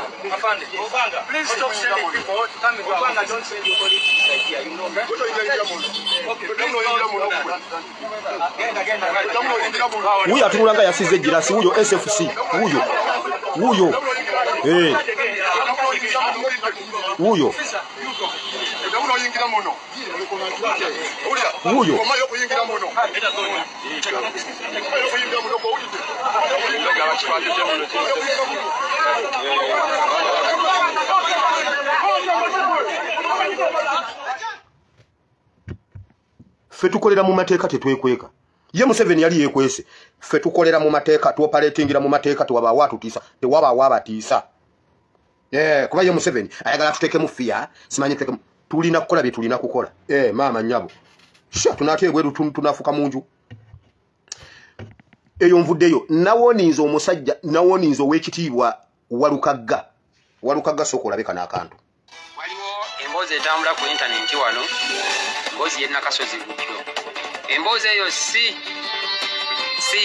uyo atunulanga yasize girasi uyo SFC uyo uyo fe tukolera mu mateeka tetwekweka ye Museveni yali yekwese fe tukolera mu mateeka tuoperatingira mu mateeka tuwaba watu tisa tewaba wabatiisa kuba ye Museveni ayagala tuteke mu fia simanyi tuteke tulina kukola bye tulina kukola mama nyabo sha tunatebwe tunafuka munju eyo nvuddeyo nawoninzo omusajja nawoninzo wekitiibwa walukagga sokola beka n'akantu waliwo emboozi etambula ku internet wano emboozi yenna kasozi gutyo emboozi eyo si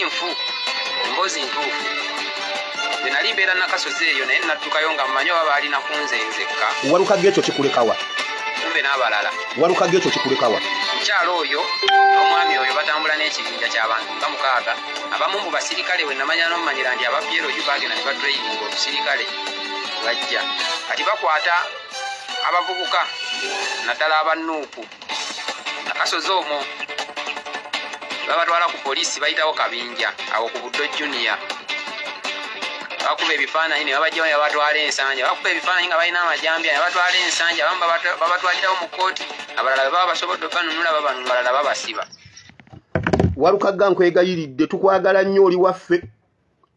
nfu emboozi ntuufu bwe nali mbeera nakasozi eyo naye naddukayo nga mmanyi oba baali nakunze nzekka walukagga ekyo kikulekawa kumbe n'abalala walukagga ekyo kikulekawa mukyalo oyo n'omwami oyo batambula n'ekibinja ky'abantu nga 6 abamu mu basirikale we namanya n'omumanyira nti abapiero oyo bagenda ne batraining obusirikale bajja kati bakwata abavubuka naddala abannuupu nakasozi omwo babatwala ku poliisi bayitawo kabinja awo ku buddo junior bakuba ebifaananyi ne babajjawo ne babatwala ensanja bakuba ebifaananyi nga balina amajambya ne batwala ensanja abamu babatwalirawo mu kooti abalala bwe baba basobodde obanunula babanunula balala babasiba walukagga nkwegayiridde tukwagala nnyo oli waffe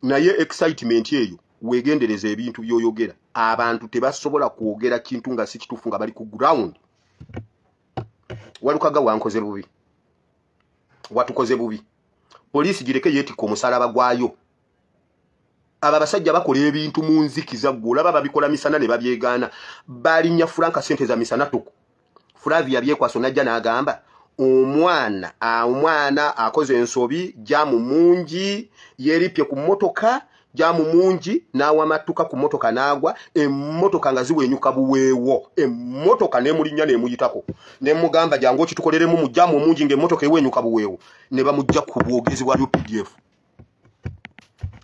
naye excitement eyo weegendereza ebintu by'oyogera abantu tebasobola kwogera kintu nga si kituufu nga bali ku ground. Walukaga wankoze bubi, watukoze bubi. Poliisi gireke yeetika omusalaba gwayo. Aba basajja bakola ebintu mu nzikiza gwe olaba babikola misana ne babyegaana. Balinnya Franka sente za misana tuku. Flavia Byekwaso najja n'agamba omwana akoze ensobi jamu mungi yeripye ku motoka jamu mungi nawa matuka ku motoka nagwa emmotoka nga ziwenyuka buweewo emmotoka ne mulinya ne muyitako ne mugamba jango kitukoleremu mu jamu mungi ng'emmotoka ewenyuka buweewo ne bamujja ku bwogezi wa UPDF.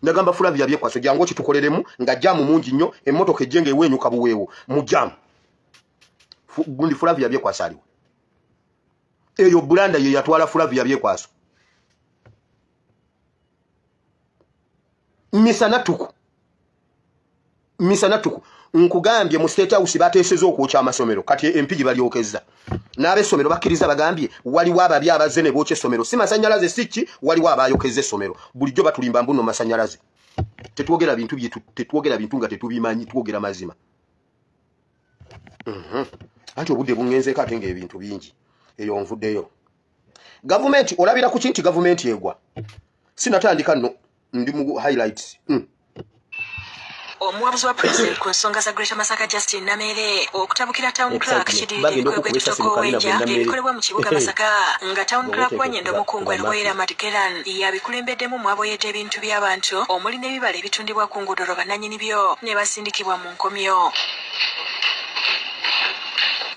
Nagamba Flavia Byekwaso jango kitukoleremu nga jamu mungi nnyo emmotoka ejjenge ewenyuka buweewo mu jamu. Gundi Flavia Byekwaso aliwo. Eyo Bulanda ye yatwala Flavia Byekwaso. Misana tuku. Nkugambye mu State House bateeseza okwokya amasomero kati empigi balyokezza. N'ab'essomero bakkiriza bagambye waliwo ababya abazze ne bookya essomero. Si masannyalaze siki waliwo abayokezza essomero. Bulijjo batulimba mbuno masannyalaze. Tetwogera bintu nga tetubimanyi, twogera mazima. Anti obudde bungenzeeko ate ng'ebintu bingi. Eyo nvuddeyo. Gavumenti olabira ku kinti gavumenti egwa. Sinatandika nno ndi mu highlights. Omuwabuzi wa president ku nsonga za Greater Masaka Justin Namere okutabukira town clerk kididde ebikolwa ekitoko wenja ebikolebwa mu kibuga Masaka nga town clerk wanyendo mukungu Elhoera Matikeran yabikulembeddemu mwaboyedde ebintu by'abantu omuli n'ebibala ebitundibwa ku nguudo bannannyini byo ne basindikibwa mu nkomyo.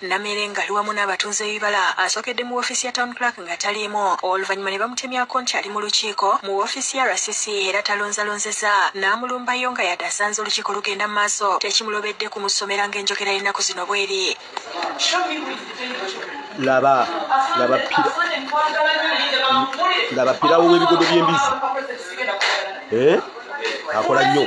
Namere ngali wamu n'abatunzi b'ebibala asookedde mu ofiisi ya town clerk nga taliimu oluvannyuma ne bamutemyako nti ali mu lukiiko mu ofiisi ya RCC era talonzalonzeza n'amulumbayo nga yadde asanze olukiiko lugenda mu maaso tekimulobedde kumusomera ng'enjogera y'ennaku zino bw'eri. Laba pirawo w'ebigodo by'embizi. Akola nnyo.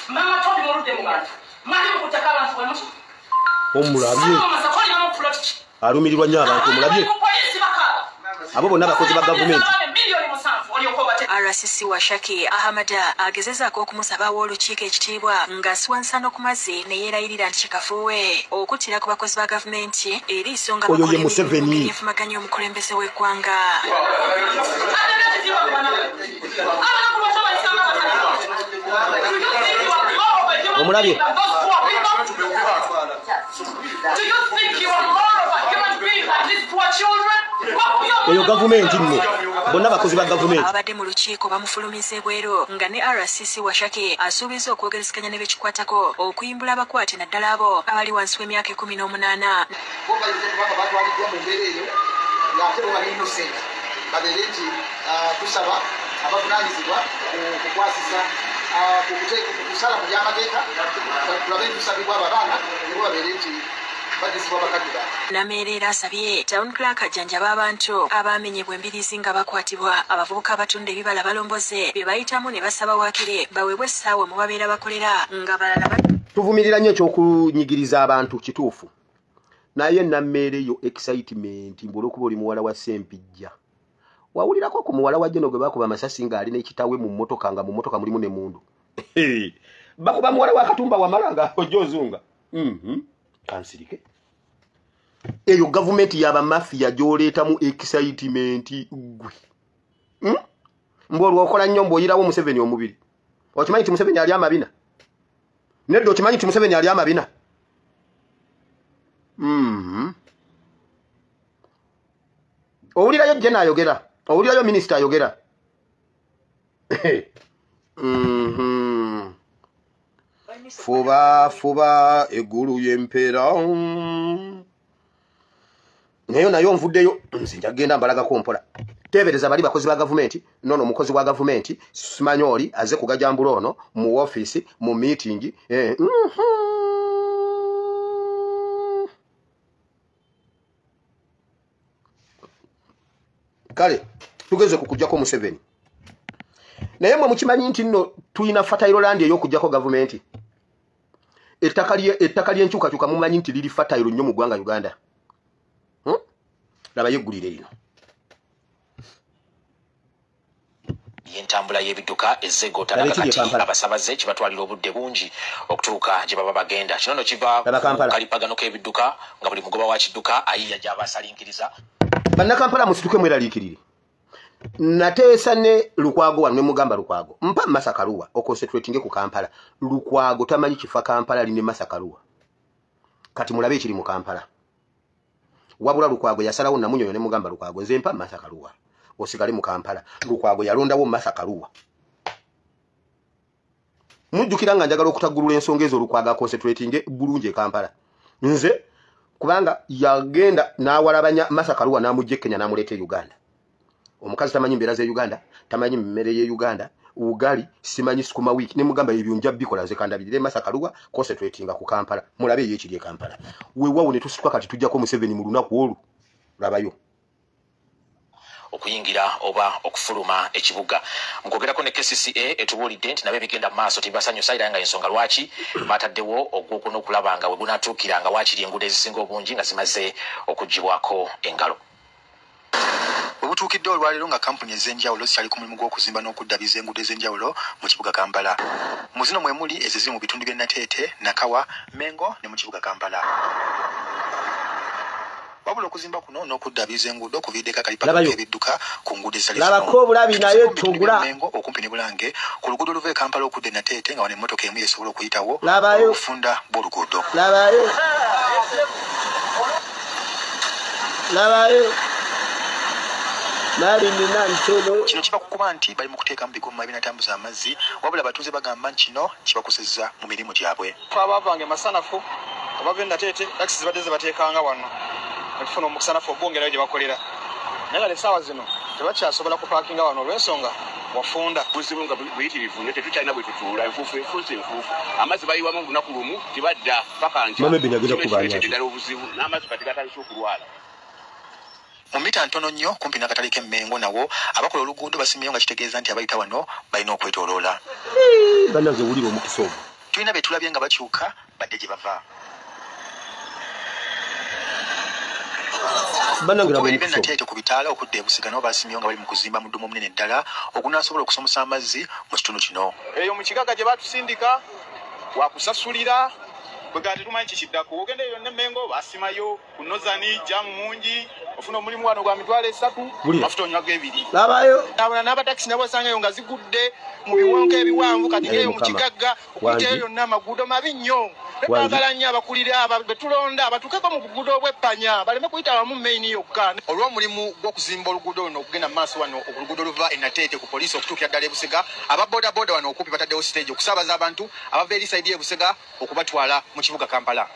Mama tobi murude muganda. Mali mukutaka abantu bwemuti. Omulabye. Alumirirwa nnyo abantu omulabye. Abo bonna abakozi ba gavumenti. RCC Washaki Ahamada agezezaako okumusaba w'olukiiko ekitiibwa ng'asiwansana ku mazzi ne yeerayirira nti kikafuuwe okuttira ku bakozi ba gavumenti eri nsonga enfumaganya omukulembeze w'eggwanga. Omulabye. Eyo gavumenti nno bonna bakozi ba gavumenti abadde mu lukiiko bamufulumiza ebweru nga ne RCC Washaki asuubiza okwogerezeganya ne bekikwatako okuyimbula abakwate naddala abo abali wansi w'emyaka 18. Tusaba abavunaanyizibwa okukwasisa kusala mu by'amateeka tulabe tusabibwa abaana nibo babeere nti bagezibwa bakadde ba. Namere era asabye town clerk ajjanjaba abantu abamenyebwa embiriizi nga bakwatibwa abavubuka abatunda ebibala balomboze bye bayitamu ne basaba waakire baweebwe essaawa mu babeera bakolera nga balala tuvumirira nnyo ekyokunyigiriza abantu kituufu naye Namere yo excitement olw'okuba oli muwala wa Ssempijja wawulirako ku muwala wa Jeno gwe bakuba amasasi ng'ali n'ekitawe mu mmotoka nga mu mmotoka mulimu n'emmundu bakuba muwala wa Katumba Wamalanga ojozunga kansirike eyo gavumenti yaba mafia gy'oleetamu excitement gwe mbwolwa okola nnyo mbw'oyirawo Museveni omubiri okimanyi nti Museveni ali amabina nedda okimanyi nti Museveni ali amabina owulirayo Jena ayogera owulirayo minisita ayogera fuba eggulu y'empeera nayo nvuddeyo nzinja genda mbalagako mpola teebereza bali bakozi ba gavumenti nono omukozi wa gavumenti simanyi oli aze kugajambula ono mu ofiisi mu meeting kale tugeze kukujjako Museveni naye mwe mukimanyi nti nno tulina fatayiro landi ey'okujjako gavumenti ettaka ly'enkyukakyuka mumanyi nti liri fatayiro nnyo mu ggwanga Uganda laba yeggulire lino y'entambula y'ebidduka ezzegota nakati abasabaze kibatwalira obudde bungi okutuuka gye baba bagenda. Kino nno kiva mu kalipagano k'ebidduka nga buli mugoba wa kidduka ayiya gy'abasalinkiriza. Bannakampala musituke mweraliikirire. Nateesa ne Lukwago wano ne mugamba Lukwago. Mpa Masakaluwa okonsentratinge ku Kampala. Lukwago tamanyi kifa Kampala line Masakaluwa. Kati mulabe ekiri mu Kampala. Wabula Lukwago yasalawo namunyoyo ne mugamba Lukwago nze mpa Masakaluwa. Osigale mu Kampala. Lukwago yalondawo Masakaluwa. Mujjukira nga njagala okutaggulula ensonga ezo Lukwago concentrating bulungi e Kampala. Nze kubanga yagenda n'awalabanya Masakaluwa n'amujje Kenya n'amuleeta Uganda. Omukazi tamanyi mbeera ze Uganda, tamanyi mmere ye Uganda, ugali simanyi sukuma wiki ne mugamba ebyo nja bikola nze kandabirire Masakaluwa concentrating ku Kampala. Mulabe ye ekiri e Kampala. Weewawo ne tusituka kati tujjako Museveni mu lunaku olwo. Labayo. Okuyingira oba okufuluma ekibuga. Mukwogerako ne KCCA etubuulidde nti nabyo bigenda mu maaso tibasanyusa era nga ensonga lwaki bataddewo ogw'okuno okulaba nga we gunaatuukira nga waakiri enguudo ezisinga obungi nga zimaze okuggibwako engalo. Obutuukidde olwaleero nga kampuni ez'enjawulo zikyali ku mulimu gw'okuzimba n'okuddabiza enguudo ez'enjawulo mu kibuga Kampala. Mu zino mwe muli ezo ziri mu bitundu by'e Nateete, Nakawa, Mengo ne mu kibuga Kampala. Wabula okuzimba kuno n'okuddabiza enguudo kuviiddeko akalipago k'ebidduka ku nguudo ezitali labako bulabi naye tugula Mengo okumpi ne Bulange ku luguudo oluva e Kampala okudda e Nateete nga wano emmotoka emu esobola okuyitawo obufunda bw'oluguudo. Labayo Nali nina ntono. Kino kiba kukuba nti bali mu kuteekamu bigoma ebinatambuza amazzi wabula abatuuze bagamba kino kibakozesa mu mirimu gyabwe. Abavange masanafu abava e Nateete taxi zibadde zibateekanga wano ekifuna omusanafu obwongerayo gye bakolera naye nga essaawa zino tebakyasobola kupaakinga wano olw'ensonga wafunda buzibu nga buyitirivu ne tetukyalina bwe tutuula enfuufu amazzi bayiwamu olunaku lumu tibadda paka ntiddala obuzibu n'amazzi kati gatandise okulwala. Mu mita ntono nnyo kumpi n'akatale k'Emmengo nawo abakola oluguudo basimyeyo nga kitegeeza nti abayita wano balina okwetooloola. Banaze wulira omukisa ogwo. Tulina be tulabye nga bakyuka badde gye bava. Nateete ku bitaala okudda e Busiga nabo basimyeyo nga bali mu kuzimba muddumu omunene ddala ogunaasobola okusomosa amazzi mu kitundu kino. Eyo mu kigaga gye batusindika wakusasulira bwe gati tumanyi kikiddako ogenda eyo ne Mengo basimayo ku Nozani jamu mungi ofuna omulimu wano gwa mitwalo 3 mafuta onywaga 2. Labayo n'abatakisi nabo osangayo nga zigudde mu biwonka ebiwanvu kati eyo mu kigaga okuyitayo yonna amaguudo mabi nnyo. Baagala nnyo abakulira betulonda abatukeko mu buguudo obw'eppanya baleme kuyita wamu maini yokka. Olw'omulimu gw'okuzimba oluguudo luno okugenda mu maaso wano oluguudo oluva e Nateete ku poliisi okutuukira ddala e Busiga aba bodaboda wano okumpi bataddewo stage okusaabaza abantu abava eri sayidi e Busiga okubatwala mu kibuga Kampala.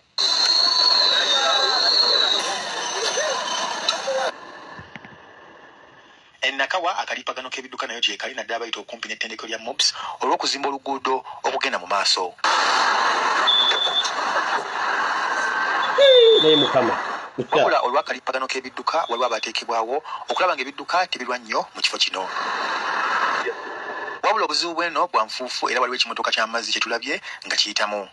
Nakawa akalipagano k'ebidduka nayo gyekali naddala bayita okumpi n'ettendekero lya Mobs olw'okuzimba oluguudo okugenda mu maaso. Wabula olw'akalipagano k'ebidduka waliwo abateekebwawo okulaba ng'ebidduka tebirwa nnyo mu kifo kino. Wabula obuzibu bw'eno bwa nfuufu era waliwo ekimotoka ky'amazzi kye tulabye nga kiyitamu.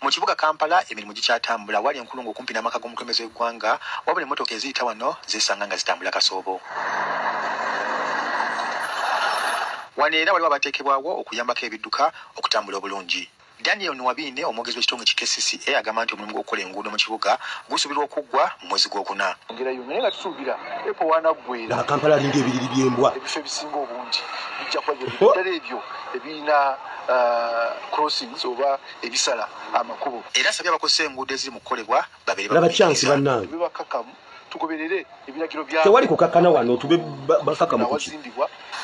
Mu kibuga Kampala emirimu gikyatambula wali enkulungo okumpi n'amaka g'omukulembeze w'eggwanga wabula emmotoka eziyita wano zeesanga nga zitambula kasoobo. Wano era waliwo abateekebwawo okuyambako ebidduka okutambula obulungi. Daniel Nwabine omwogezi w'ekitongole ki KCCA agamba nti omulimu gw'okukola enguudo mu kibuga gusuubirwa okuggwa mu mwezi gw'okuna. Ngerayo naye nga tusuubira epo wanaggwera Kampala alinga ebiriri by'embwa ebifo ebisinga obungi bijja kuba byebitala ebyo ebiina crossings oba ebisala amakubo. Era asabye abakozesa enguudo eziri mu kukolebwa babeere bakyansi bannange bibakakamu tugoberere ebiragiro byabo tewali kukakkana wano tube bakakamu kuki.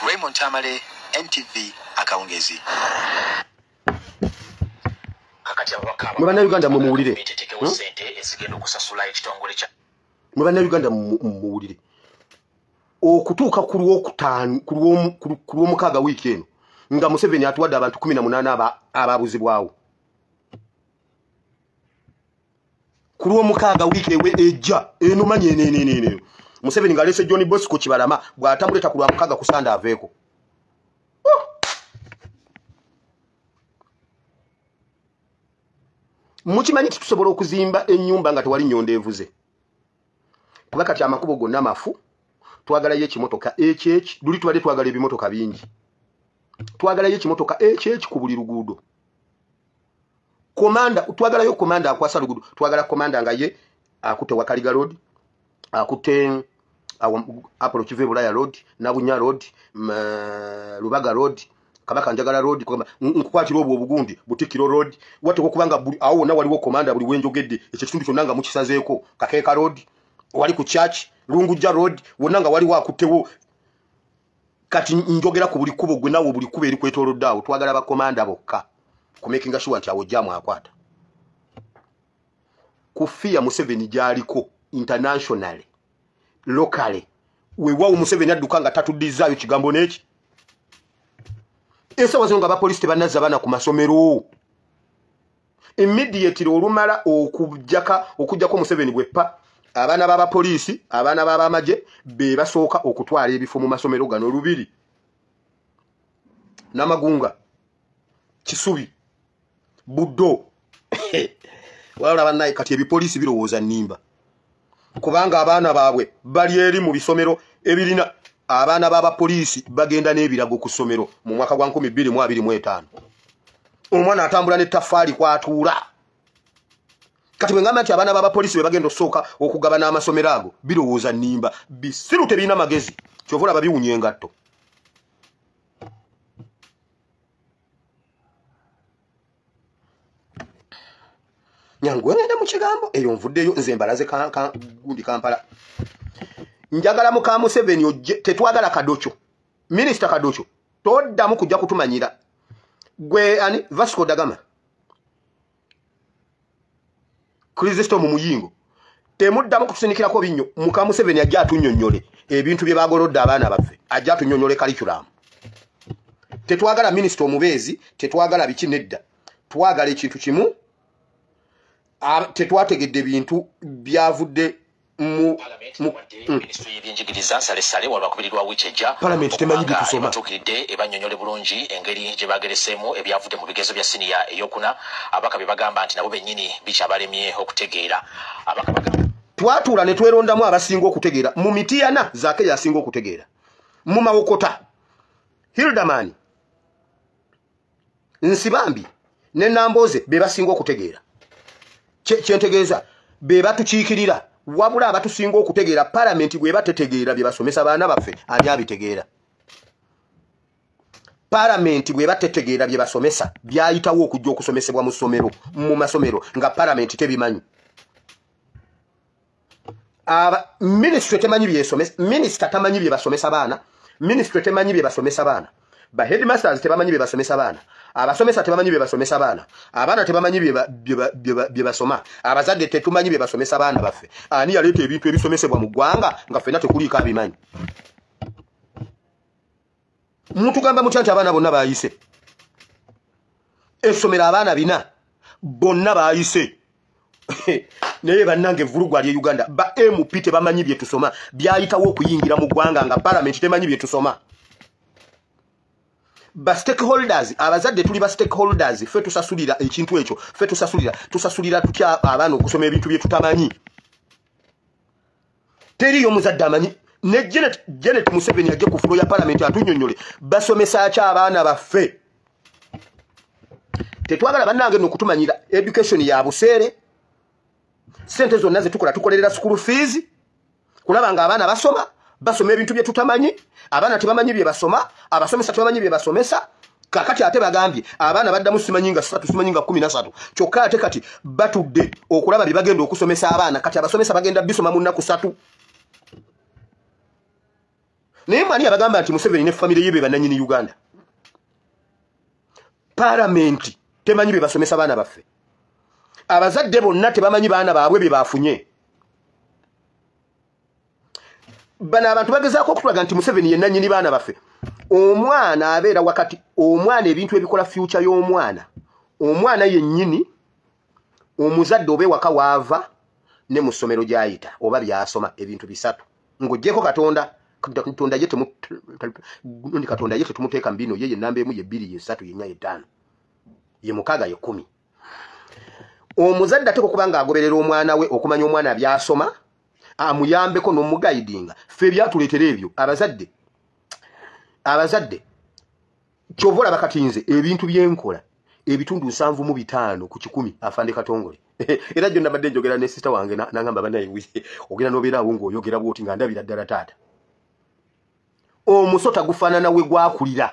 Raymond Tamale, NTV Akawungezi. Mwe bannayuganda muwulire mwe bannayuganda muwulire okutuuka ku lw'omukaaga wiiki eno nga Museveni atuwadde abantu 18 ababuzibwawo ku lw'omukaaga wiiki ewe ejja eno manyi eno Museveni ng'aleese John Bosco Kibalama bw'atamuleta ku lwamukaaga kusanda aveeko. Mukimanyi tusobola okuzimba ennyumba nga tewali nnyonda evuze. Kuba kati amakubo gonna mafu twagalayo ekimotoka HH luli tubadde twagala ebimotoka bingi twagalayo ekimotoka HH ku buli luguudo komanda twagalayo komanda akwasa luguudo twagala komanda nga ye akute Wakaliga road akute Apollo Kive Bulaya road Nabunya road Lubaga road Kabaka Njagala road nkwatira obwo obugundi Butikiro road wate okubanga awo na waliwo komanda buli wenjogedde ekyo kitundu kyonna nga mukisazeeko Kakeeka road wali ku church Lungujja road wonna nga waliwo akutewo kati njogera ku buli kubo gwe nawo buli kubo eri kwetolodde awo twagala bakomanda bokka ku making sure nti awo jamu akwata kufia Museveni jaliko internationally locally wewawo Museveni adduka nga tatuddizzaayo kigambo n'eki ese wazonga ba police tebanazza bana ku masomero immediately olumala okujjako Museveni bweppa abana baba police abana baba maje be basooka okutwala ebifo mu masomero gano Lubiri Namagunga Kisubi Buddo wala banayi kati ebipolisi birowooza nnimba kubanga abaana baabwe bali eri mu bisomero ebirina abaana baba poliisi bagenda n'ebirago ku ssomero mu mwaka gwa 2025 omwana atambula n'ettafaali kwatuula kati bwe ngamba nti abaana baba poliisi be bagenda osooka okugabana amasomero ago birowooza nnimba bisiru tebirina magezi kyova olaba biwunya engatto nyangu ngende mu kigambo eyo nvuddeyo nze mbalaze gundi Kampala njagala muka Museveni tetwagala Kadocho Minister Kadocho toddamu kujja kutumanyira gwe ani Vasco da Gama Kristo mu muyingo temuddamu kutusinikirako binnyo muka Museveni ajja atunnyonnyole ebintu bye bagolodde abaana baffe ajja atunnyonnyole curriculum tetwagala Minister omubeezi tetwagala bikinedda twagala ekintu kimu tetwategedde bintu byavudde mu Ministry y'ebyenjigiriza nsale walwakubirirwa wicheja Parliament temanyi bitusoma batukidde ebanyonyole bulungi engeri gye bageresemu ebyavudde mu bigezo bya senior eyokuna abaka bibagamba nti nabo bennyini bikyabalemye okutegeera abaka bagamba twatuula ne twerondamu abasinga okutegeera mu mitiyana zaake yasinga okutegeera mu mawokota Hildamani Nsibambi ne Namboze be basinga okutegeera kyentegeeza be batukiikirira wabula abatusinga okutegeera Parliament bwe batetegeera bye basomesa baana baffe ani abitegeera Parliament bwe batetegeera bye basomesa byayitawo okujja okusomesebwa mu ssomero mu masomero nga Parliament tebimanyi Ministry temanyi bye somesa Minister tamanyi bye basomesa baana Ministry temanyi bye basomesa baana ba headmasters tebamanyi bye basomesa baana abasomesa tebamanyi bye basomesa baana abaana tebamanyi bye basoma abazadde tetumanyi bye basomesa baana baffe ani yaleeta ebintu ebisomesebwa mu ggwanga nga ffenna tekuliiko abimanyi mutugamba mutya nti abaana bonna baayise essomero abaana bina bonna baayise naye bannange evvulugu ali e Uganda ba MP tebamanyi bye tusoma byayitawo okuyingira mu ggwanga nga Parliament temanyi bye tusoma ba stakeholders abazadde tuli ba stakeholders fe tusasulira ekintu ekyo fe tusasulira tutya abaana okusoma ebintu bye tutamanyi teriyo muzadde amanyi ne Janet Museveni ajja ku fulo ya Parliament atunnyonnyole basomesa ki abaana baffe tetwagala bannange n'okutumanyira education ya buseere sente zonna ze tukolerera school fees kulaba nga abaana basoma ebintu bye tutamanyi abaana tebamanyi bye basoma abasomesa tebamanyi bye basomesa kakati ate bagambye abaana baddamu simanyi nga 3 simanyi nga 13 kyokka ate kati batudde okulaba bye bagenda okusomesa abaana kati abasomesa bagenda bisoma mu nnaku 3 naye mani abagamba nti Museveni ne family ye be bananyini Uganda Parliament temanyi bye basomesa abaana baffe abazadde bonna tebamanyi baana baabwe bye bafunye bana abantu bagezaako okutulaga nti Museveni yenna nnyini baana baffe omwana abeera wakati omwana ebintu ebikola future y'omwana yennyini omuzadde oba ewaka waava ne mu ssomero gy'ayita oba byasoma ebintu bisatu ng'oggyeko Katonda ye tetumuteeka mu bino ye ennamba emu ye 2 ye 3 ye 4 ye 5 ye 6 ye 10 omuzadde ate okubanga agoberera omwana we okumanya omwana byasoma amuyambeko n'omugaidinga ffe byatuleetera ebyo abazadde kyovola bakatinze ebintu byenkola ebitundu 75 ku 100 afande Katongole era jjo nabadde njogera ne sister wange nangamba banaye ogera nobeera awo ng'oyogera bwoti nga ndabira ddala taata omusota gufaanana we gwakulira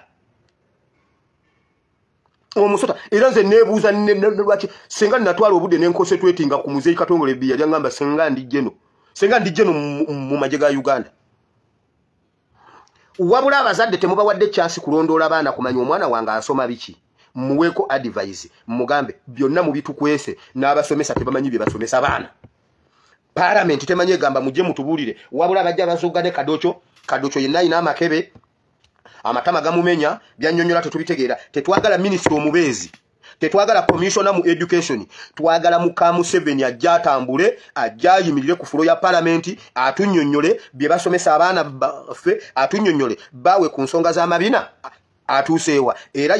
omusota era nze neebuuza lwaki senga natwala obudde nenkose twetinga ku muzeeyi Katongole bbi yali angamba senga ndi jeno mu magye ga Uganda wabula abazadde temubawadde chance kulondoola abaana kumanya omwana wange asoma biki muweeko advice mugambe byonna mu bitukwese n'abasomesa tebamanyi bye basomesa abaana parliament temanyi gamba mujje mutubuulire wabula bajja bazugane kadocho yenna ayina amakebe amatama gamumenya byannyonnyola tetubitegeera tetwagala minisitiri omubeezi tetwagala commissioner mu education twagala mukamu 7 ajja atambule ajja ayimirire ku fulo ya parliament atunnyonnyole bye basomesa abaana baffe atunnyonnyole bawe ku nsonga z'amabina atuuseewa era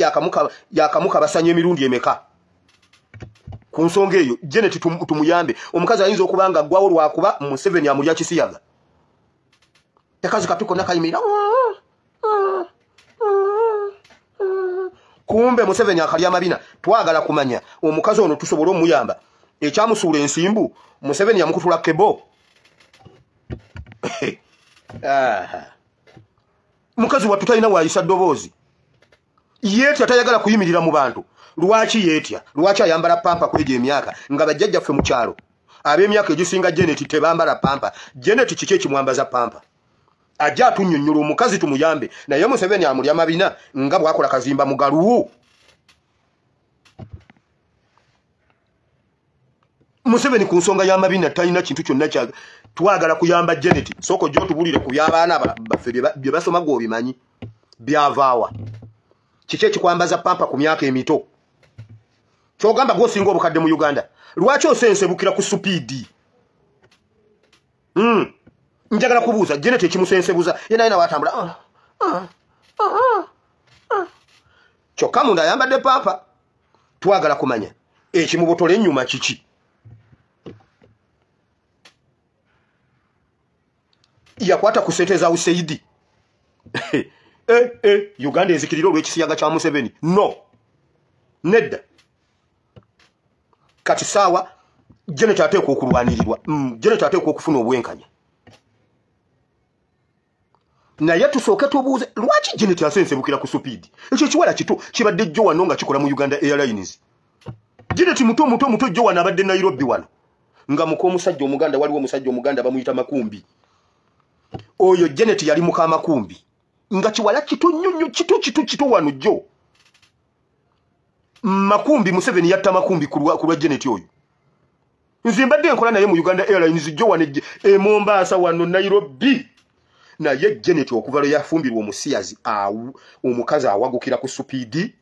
yakamuka basanya emirundi emeka ku nsonga eyo Janet tumuyambe omukazi ayinza okubanga gwawo lwakuba mu 7 amulya kisiyaga tekazi katuko nakayimirira kumbe mu 7 akalya amabina twagala kumanya omukazi ono tusobola omuyamba ekyamusuula ensimbu mu 7 yamukutula kebo mukazi wattu talina waayisa ddoboozi yeetya tayagala kuyimirira mu bantu lwaki yeetya lwaki ayambala pampa kwegyo emyaka nga bajjajjaffe mu kyalo ab'emyaka egisinga Janet tebambala pampa Janet kiki ekimwambaza pampa ajja atunnyonnyola omukazi tumuyambe naye mu 7 amulya amabina nga bwakola kazimba mugaluwu mu 7 ku nsonga y'amabina talina kintu kyonna twagala kuyamba Janet soko jjo tubulire ku by'abaana baffe bye basoma gwobimanyi byavaawa kiki ekikwambaza pampa ku myaka emito kyogamba gwosinga obukadde mu Uganda lwaki osensebukira ku supiidi njagala kubuuza Janet ekimusensebuza yena ayina watambula kyokka munda ayambadde pampa twagala kumanya ekimubotola ennyuma kiki yakwata ku sente za Usaidi Uganda ezikirira olw'ekisiyaga kya Museveni no nedda kati saawa Janet ateekwa okulwanirirwa Janet ateekwa okufuna obwenkanya naye tusooke tubuuze lwaki Janet asensebukira ku supiidi ekyo ekiwala kito kibadde jjo wano nga kikola mu Uganda Airlines Janet muto jjo wano abadde Nairobi wano nga muko omusajja omuganda waliwo omusajja omuganda bamuyita Makumbi oyo Janet yali muka Makumbi nga kiwala kito nnyonnyo kito wano jjo Makumbi Museveni yatta Makumbi ku lwa Janet oyo nze mbadde nkola naye mu Uganda Airlines jjo wano Mombasa wano Nairobi naye Janet okuva lwe yafumbirwa omusiyazi omukazi awagukira ku supiidi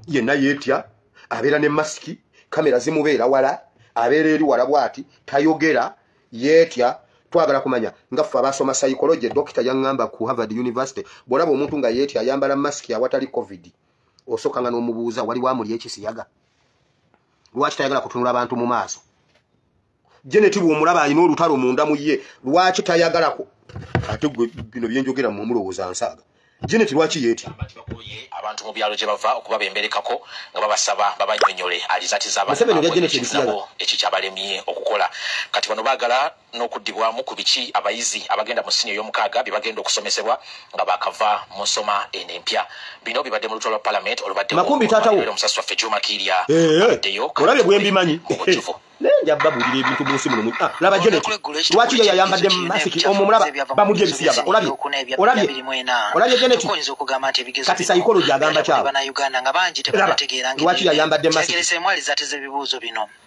yenna yeetya abeera ne masiki kamera zimubeera wala abeera eri wala bwati tayogera yeetya twagala kumanya nga ffe abasoma psychology dokita yaŋŋamba ku Harvard University bw'olaba omuntu nga yeetya ayambala masiki awatali covid osokanga n'omubuuza wali wamuli ekisiyaga lwaki tayagala kutunula abantu mu maaso Janet bw'omulaba alina olutalo munda mu ye lwaki tayagala ate bino byenjogera mu mulowooza nsaaga Janet lwaki yeetya abantu mu byalo gye bava okuba bemberekako nga babasaba babannyonnyole alizati z'abantu ekikyabalemye okukola kati bano baagala n'okuddibwamu ku biki abayizi abagenda mu siniya ey'omukaaga bye bagenda okusomesebwa nga bakava mu nsoma eno empya bino bibadde mu lutalo lwa palamenti Makumbi taatawo omusasi waffe Juma Kiirya olabye bwe mbimanyi nenja babulira ebintu mu nsi muno laba Janet lwaki ye yayambadde masiki omumulaba bamulya ebisiyaga olabye Janet kati psychology agamba kyabo lwaki yayambadde masiki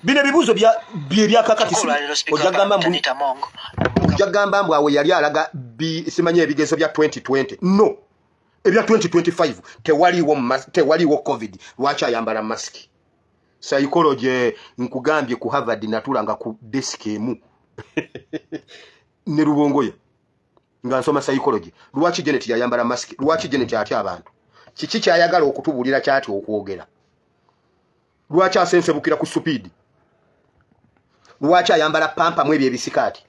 bino ebibuuzo by'ebyakakati ojja gamba mbu awe yali alaga simanyi ebigezo bya 2020 no ebya 2025 tewaliwo covid lwaki ayambala masiki psychology nkugambye ku Harvard natulanga ku desk emu ne Rubongoya nga nsoma psychology lwaki Janet yayambala mask lwaki Janet atya abantu kiki kyayagala okutubulira kyati okwogera lwaki asensebukira ku supiidi lwaki ayambala pampa mu ebyo ebisikati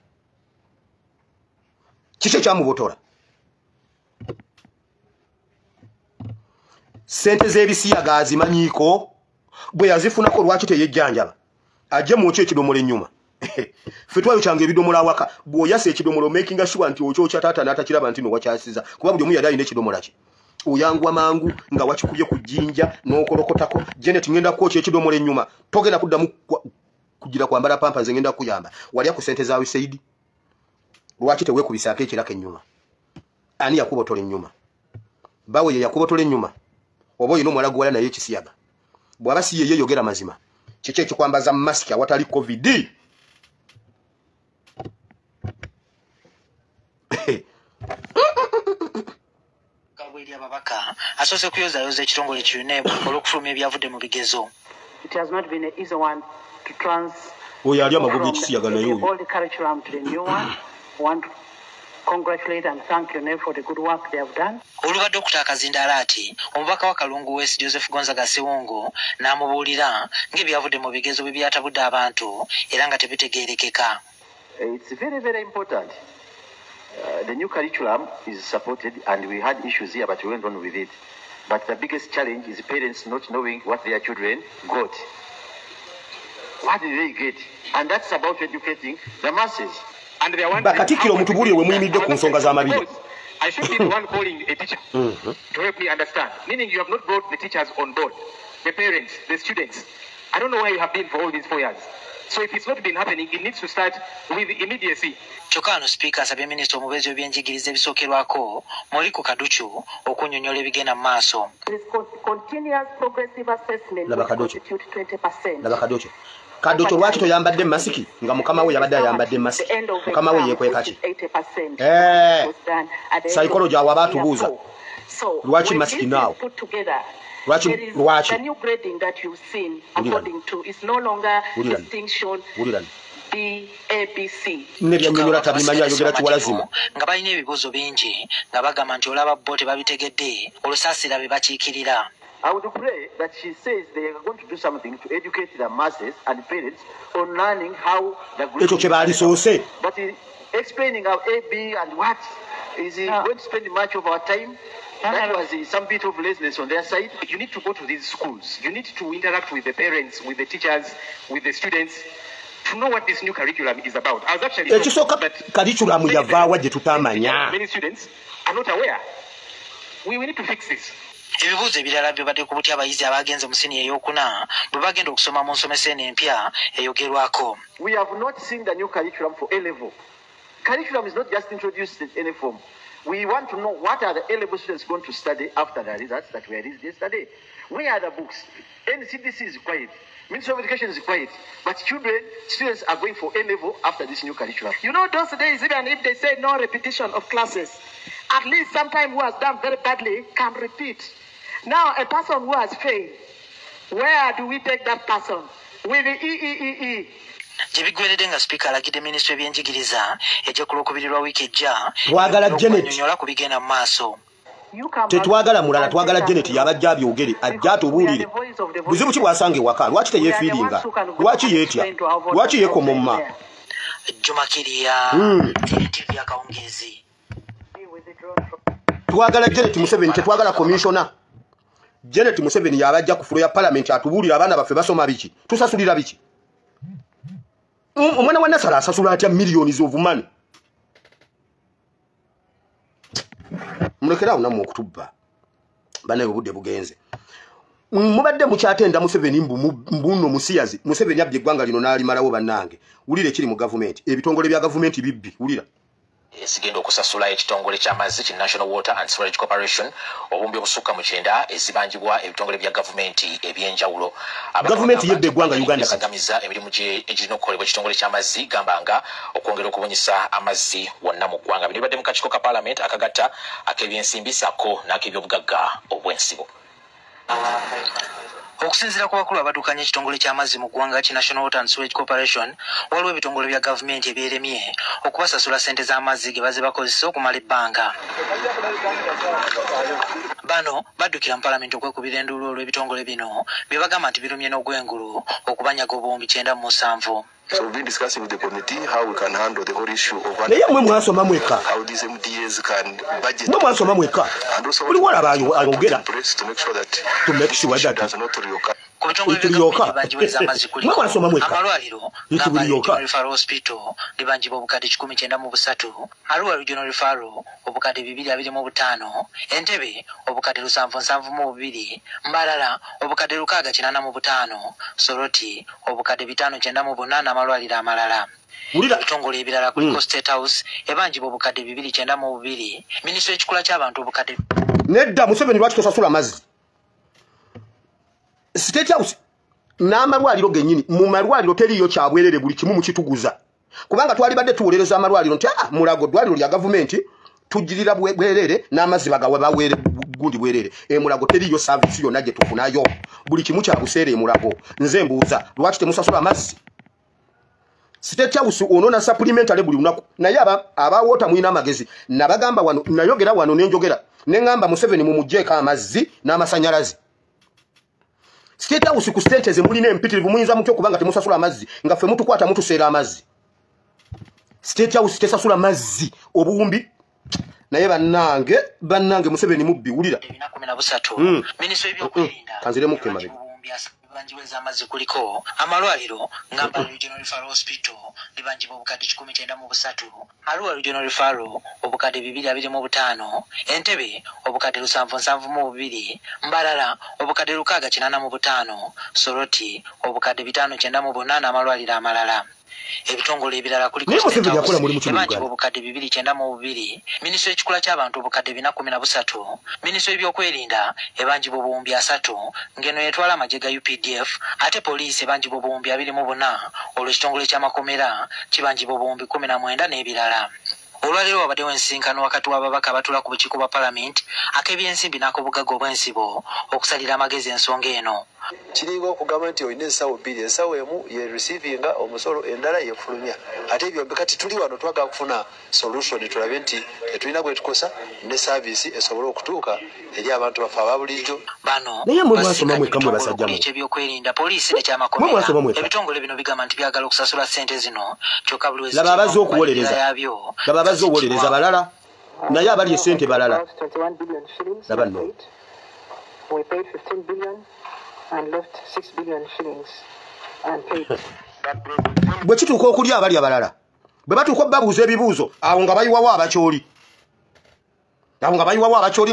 kiki ekyamubotola sente z'ebisiyaga azimanyiiko bwe yazifunako lwaki teyejjanjaba ajje muokyo ekidomola ennyuma ffe twayo kyanga ebidomola awaka bw'oyasa ekidomola makinga sure nti okyokya taata n'atakiraba nti nowakyasiza kuba buli omu yali alina ekidomola kye oyangwa mangu nga wakikubye ku jjinja n'okolokotako Janet ngenda kwokya ekidomola ennyuma togenda kuddamu kugira kwambala pampa nze ngenda kuyamba walya ku sente zaawe Saidi lwaki teweekubisaako ekirako ennyuma ani yakubotola ennyuma bawe ye yakubotola ennyuma oba oyina omuwala gwewala naye ekisiyaga bw'aba si ye yeeyogera mazima kiki ekikwambaza mu masiki awatali covid ababaka asoose kuyozayoza ekitongole ki UNEB olw'okufulumya ebyavudde mu bigezo. oyo ali amago g'ekisiyaga naye oyo olubadde okutaaka zindalaati omubaka wa Kalungu West Joseph Gonzaga Sewongo n'amubuulira ng'ebyavudde mu bigezo bwe byatabudde abantu era nga tebitegeerekeka. It's very, very important. The new curriculum is supported and we had issues here but we went on with it. But the biggest challenge is parents not knowing what their children got. What did they get? And that's about educating the masses. Bakatikkiro mutubuulire we muyimiridde ku nsonga z'amabiri. I should be the one calling a teacher to help me understand. Meaning you have not brought the teachers on board, the parents, the students. I don't know where you have been for all these 4 years. So if it's not been happening, it needs to start with immediacy. Kyokka Speaker asabye Minisita omubeezi w'ebyenjigiriza ebisookerwako Muriku Kaduchu okunnyonnyola ebigenda mu maaso. Laba Kaduchu. Kaduchu lwaki toyambadde masiki nga mukama we yabadde ayambadde masiki mukama we yeekweka ki psychology awo aba atubuuza lwaki masiki naawo lwaki nebyannyonnyola tabimanyi ayogera kiwalazimu nga balina ebibuuzo bingi nga bagamba nti olaba bo tebabitegedde olusaasira be bakiikirira. I would pray that she says they are going to do something to educate the masses and parents on learning how the group but explaining our AB and what is going to spend much of our time. That was some bit of laziness on their side. You need to go to these schools. You need to interact with the parents, with the teachers, with the students to know what this new curriculum is about. I was actually curriculum yavaawa gye tutamanya. Many students are not aware. We need to fix this. Ebibuuzo ebirala bibadde ku buti abayizi abagenze mu siniya ey'okuna bwe bagenda okusoma mu nsomesa eno empya eyogerwako. We have not seen the new curriculum for A-level. Curriculum is not just introduced in any form. We want to know what are the A-level students going to study after the results that were released yesterday. Where are the books? NCDC is quiet. Ministry of Education is quiet. But students are going for A-level after this new curriculum. You know, those days, even if they say no repetition of classes, at least sometime who has done very badly can repeat. Now, a person who has failed, where do we take that person? With the EEEE. Gyebigweredde nga Speaker alagidde Minisitule y'ebyenjigiriza ejja ku Lwokubiri lwa wiiki ejja twagala Janet nyonnyola ku bigenda mu maaso. Tetwagala mulala twagala Janet yabajja abyogere ajja atubuulire buzibu ki bwasanga ewaka lwaki teyeefiiringa lwaki yeetya lwaki yeekomomma Juma Kiria TV akawungezi. Twagala Janet Museveni tetwagala commissioner. Janet Museveni yabajja ku fulo ya parliament atubuulira abaana baffe basoma biki tusasulira biki omwana wa Nasala asasula atya millions of money. Mulekerawo namwe okutubba banaye obudde bugenze mubadde mukyatenda Museveni mbuno musiyazi Museveni abbye eggwanga lino n'alimalawo bannange wulira ekiri mu gavumenti ebitongole bya gavumenti bibbi wulira esigenda okusasula ekitongole ky'amazzi ki National Water and Sewerage Corporation obumbi obusukka mu 9 ezibangibwa ebitongole bya gavumenti ebyenjawulo. Gavumenti yebbe eggwanga Uganda kagamiza emirimu egirina okukolebwa ekitongole ky'amazzi gambanga okwongera okubunyisa amazzi wonna mu ggwanga. Bino bibadde mu kakiiko ka Parliament akagatta ak'ebyensimbi sako n'ak'ebyobugagga obw'ensibo. Okusinziira ku bakulu abaddukanya ekitongole ky'amazzi mu ggwanga ki National Water and Sewerage Corporation waliwo ebitongole bya gavumenti ebyeremye okubasasula ssente z'amazzi ge baze bakozesa okumala ebbanga. Bano baddukira mu Parliament okwekubira enduulu olw'ebitongole bino bye bagamba nti birumye n'ogwengulu okubanyaga obuwumbi 97. So we've been discussing with the committee how we can handle the whole issue of how these MDAs can budget and also to make sure that does not reoccur. Amalwaliro Regional Referral Hospital libanjibwa obukadde 193, Arua Regional Referral obukadde 225, Entebbe obukadde 772, Mbarara obukadde 685, Soroti obukadde 598 amalwaliro amalala. Ebitongole ebirala kuliko State House ebanjibwa obukadde 292, Minisitule ekikula ky'abantu obukadde nedda Museveni lwaki tosasula amazzi. State House n'amalwaliro gennyini mu malwaliro teriyo kyabwerere buli kimu mukituguza kubanga twali badde tuwolereza amalwaliro nti Mulago ddwaliro lya gavumenti tujjirira bwerere n'amazzi bagawe bawere gundi bwerere Mulago teriyo service yonna gye tufunayo buli kimu kya buseere Mulago. Nze mbuuza lwaki temusasula amazzi. State House onona supplementary buli lunaku naye abawoota mulina amagezi nabagamba wano nayogera wano nenjogera neŋŋamba Museveni mumugjeeko amazzi n'amasanyalazi. State House ku sente ze mulina empitirivu muyinza mutyo kubanga temusasula amazzi nga ffe mutukwata mutuseera amazzi. State House tesasula mazzi obuwumbi naye bannange Museveni mubbi wulira. Minisitule y'ebyokwerinda kanziremu kemabega libanjibwa amazzi kuliko amalwaliro Ngamba Regional Referral Hospital libanjibwa obukadde 193, Arua Regional Referral obukadde 225, Entebbe obukadde 772, Mbarara obukadde 685, Soroti obukadde 598 amalwaliro amalala. Ebitongole ebirala kuliko ebanjibwa obukadde 292, Minisitule ekikula ky'abantu obukadde 413, Minisitule y'ebyokwerinda ebanjibwa obuwumbi 3, ngeno yetwala amagye ga UPDF, ate poliisi ebanjibwa obuwumbi 24, olw'ekitongole ky'amakomera kibanjibwa obuwumbi 19 n'ebirala. Olwaleero wabaddewo ensinkano wakati w'ababaka abatula ku bukiiko bwa Paalamenti ak'ebyensimbi n'ak'obugagga obw'ensibo okusalira amagezi ensonga eno. Kiringa okugamba nti olina ensawo bbiri, ensawo emu ye receivinga omusolo endala yefulumya. Ate ebyo kati tuli wano twagala kufuna solution tulabe nti tetulina bwe tukosa ne service esobole okutuuka eri abantu baffe aba bulijjo. Bano ekyobyokwelinda poliisi nekyamakomera ebitongole bino bigamba nti byagala okusasula ssente zino kyokka buli laba abazze okuwolereza balala naye abali essente balala. Laba nno we paid 15 billion and left 6 billion shillings unpaid. Bwe kituuka okulya abali abalala bwe batuuka babuuza ebibuuzo awo nga bayiwawo abakyoli nga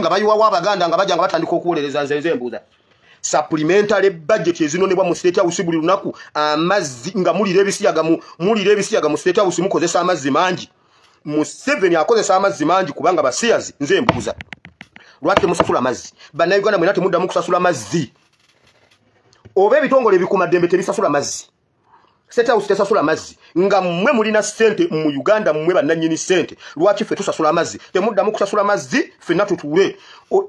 bayiwawo abaganda nga bajja nga batandika okuwolereza. Nze mbuuza supplementary budget ezinonebwa mu State House buli lunaku amazzi nga mulira ebisiyaga mu State House mukozesa amazzi mangi. Museveni akozesa amazzi mangi kubanga basiyazi. Nze mbuuza lwaki temusasula amazzi? Bannayuganda mwena temuddamu kusasula amazzi oba ebitongole ebikuumaddembe tebisasula amazzi. State House tesasula amazzi nga mmwe mulina ssente mu Uganda, mmwe bannannyini ssente. Lwaki ffe tusasula amazzi? Temuddamu kusasula amazzi ffenna tutuule.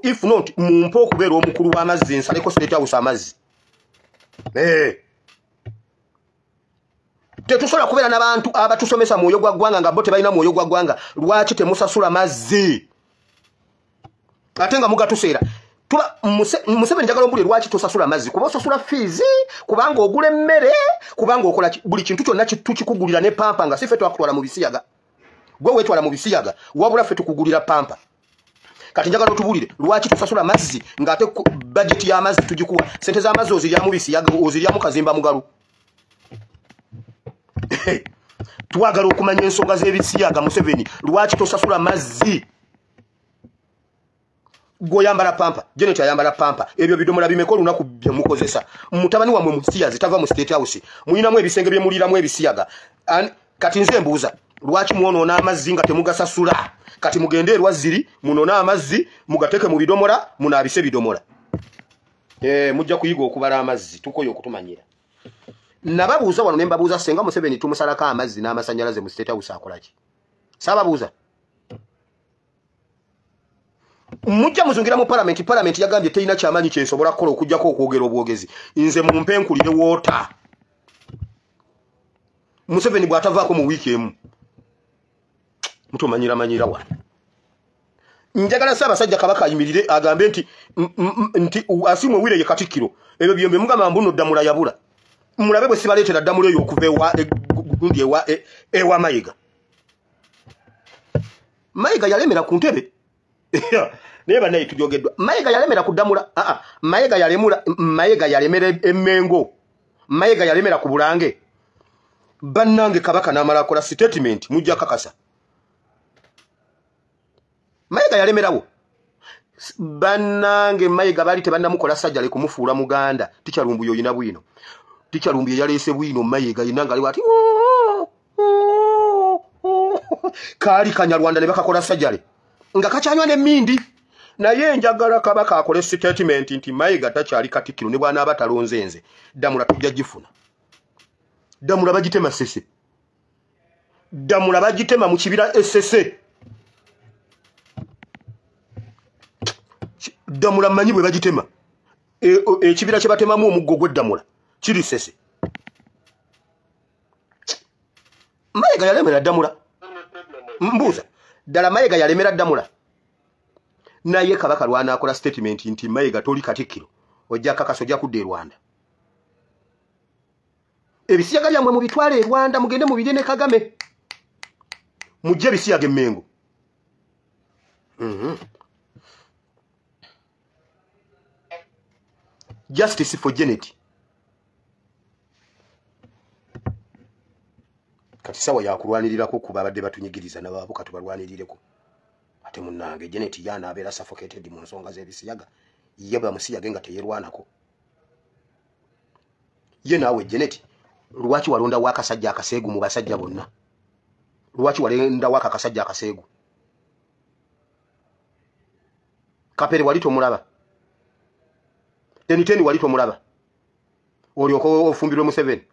If not mumpe okubeera omukulu w'amazzi nsaleko State House amazzi. Tetusobola kubeera n'abantu abatusomesa mwoyo gwa ggwanga nga bo tebalina mwoyo gwa ggwanga. Lwaki temusasula mazzi ate nga mugatuseera? Museveni njagala ombulire lwaki tosasula amazzi? Kuba osasula fees, kubanga ogula emmere, kubanga okola buli kintu kyonna tukikugulira ne pampa nga si ffe twakutwala mu bisiyaga. Gwe weetwala mu bisiyaga wabula ffe tukugulira pampa. Kati njagala otubulire lwaki tosasula amazzi ng'ate budget y'amazzi tugikuwa. Sente z'amazzi oziryamu bisiyaga, oziryamu kazimba mugalu. Twagala okumanya ensonga z'ebisiyaga. Museveni lwaki tosasula amazzi? Goyambala pampa, Janet ayambala pampa. Ebyo bidomola bimeko lunaku bye mukozesa. Mutabani wamwe musiyazi tava mu State House. Muyinamu ebisenge bye muliramu ebisiyaga. Kati nze mbuuza lwaki muonoona amazzi nga temugasasula? Kati mugende Lwaziri munoona amazzi mugateke mu bidomola munaabise bidomola. Mujja kuyiga okubala amazzi tukoyo okutumanyira. Nababuuza wano ne mbabuuza senga Museveni tumusalako amazzi n'amasanyalaze mu State House akolaki? Sababuuza mujja muzungira mu Parliament yagambye teina kyamanyi kyensobola kukola okujjako okwogera obwogezi. Nze mumpe nkulire woota. Museveni bw'atavaako mu wiiki emu mutomanyira wano. Njagala Ssaabasajja Kabaka ayimirire agambe nti Asiimwe Wire ye Katikkiro. Ebyo byombe mugamba mbuno ddamula yabula. Mulabe bwe sibaleetera ddamula eyo okuva gundi ewa Mayiga. Mayiga yalemera ku ntebe. Neba naye tujogeddwa. Mayiga yalemera kudamula. Mayiga yalemera Emmengo. Mayiga yalemera ku Bulange. Bannange Kabaka n'amala akola statement mujja kakasa. Mayiga yalemerawo. Bannange Mayiga bali tebannamukola sajjale kumufuula muganda. Tikyalumbu yoyina bwino. Tikyalumbu yaleese bwino Mayiga yinanga ali wati. Kali Kanyarwanda ne bakakola sajjale. Nga kachanywa ne Mindi. Naye njagala Kabaka akole statement nti Mayiga takyali Katikkiro ne bwana abatalonze nze. Damula tujja gifuna. Damula bagitema sese. Damula bagitema mu kibira SSE. Damula manyi bwe bagitema. Ekibira kye batemamu omuggo gw'eddamula kiri sese. Mayiga yalemera Damula. Mbuuza. Ddala Mayiga yalemera Damula. Naye Kabaka lwana akola statement nti Mayiga toli Katikkiro. Ojja kakasa ojja kudda e Rwanda. Ebisiyaga byammwe mu bitwale e Rwanda mugende mu birye ne Kagame. Mujje ebisiyaga Emmengo. Justice for Janet. Kati sawa ya kulwanirirako kuba abadde batunyigiriza n'ababu katubalwanirireko. Ate munnange Janet yana abeera suffocated mu nsonga z'ebisiyaga. Ye bamusiyaga nga teyerwanako. Ye naawe Janet, lwaki walonda wakasajja akaseegu mu basajja bonna? Lwaki walenda wakakasajja akaseegu? Kapere wali tomulaba. Teniteni wali tomulaba. Olyoko ofumbirwe Museveni.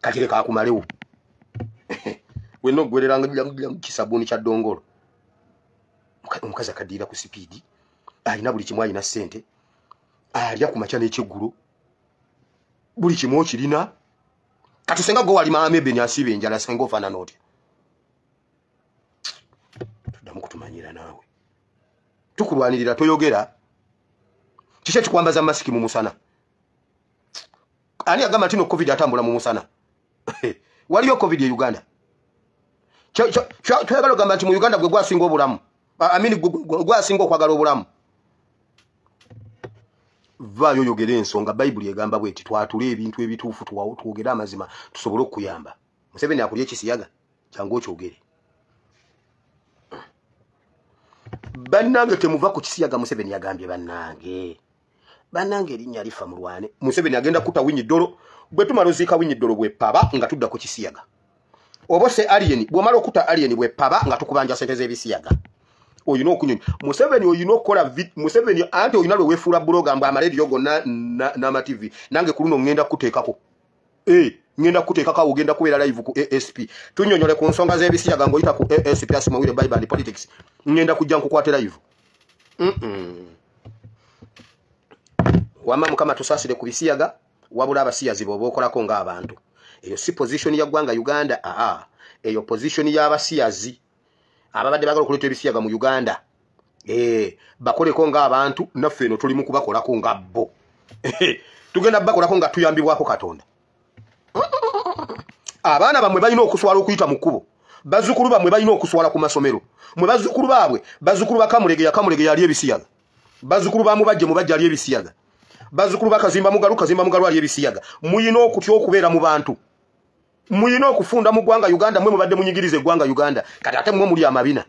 Kati leka akumalewo. Wenno gwereranga kisabuni kya Dongolo. Omukazi akadira ku speed. Alina buli kimu alina ssente. Alya ku makya n'ekyeggulo. Buli kimu kirina. Kati senga go wali maamebe ni asibe njala senga ofana noti. Tudamu kutumanyira nawe. Tukulwanirira toyogera. Kisha tukwambaza masiki mu musana. Ani agamba tino COVID atambula mu musana. Waliyo COVID ya Uganda. Tuyagala gamba nti mu Uganda gwe gwasinga obulamu. Gwasinga okwagala obulamu. Vayo yogere ensonga Bible egamba bweti twatule ebintu ebituufu twogera amazima tusobole okuyamba. Museveni akulye ekisiyaga kyangu okyogere. Bannange temuva ku kisiyaga Museveni yagambye bannange. Bannange erinnya lifa mulwane. Museveni agenda kuta Winyi Ddolo. Bwe tumalozika Winyi Ddolo bwe paba nga tudda ku kisiyaga. Obose alien bw'omala okuta alien bwe paba nga tukubanja sente z'ebisiyaga. Oyino okunyonyi. Museveni oyino okola Museveni anti oyina lwe wefuula bloga mba amaledio gonna na TV. Nange kuluno ngenda kuteekako. Ngenda kuteekako ogenda kubeera live ku ASP. Tunyonyole ku nsonga z'ebisiyaga ngoyita ku ASP Asimawire Bible and Politics. Ngenda kujja nkukwate live. Wama mukama tusasire ku bisiyaga wabula abasiyazi bo bokolako nga abantu. Eyo si position ya gwanga Uganda. Eyo position ya abasiyazi. Ababadde bagala okuleta ebisiyaga mu Uganda. Bakoleko nga abantu naffe eno tuli mu kubakolako nga bo. Tugenda bakolako nga tuyambibwako Katonda. Abaana bamwe balina okuswala okuyita mu kkubo. Bazzukulu bamwe balina okuswala ku masomero. Mwe bazzukulu baabwe, bazzukulu ba Kamulege yali ebisiyaga. Bazzukulu ba Mubajje ali ebisiyaga. Bazzukulu ba Kazimba Mugalu ali ebisiyaga. Muyina okutya okubeera mu bantu. Muyina okufunda mu gwanga Uganda mwe mubadde munyigirize gwanga Uganda. Kati ate mwe muli amabina.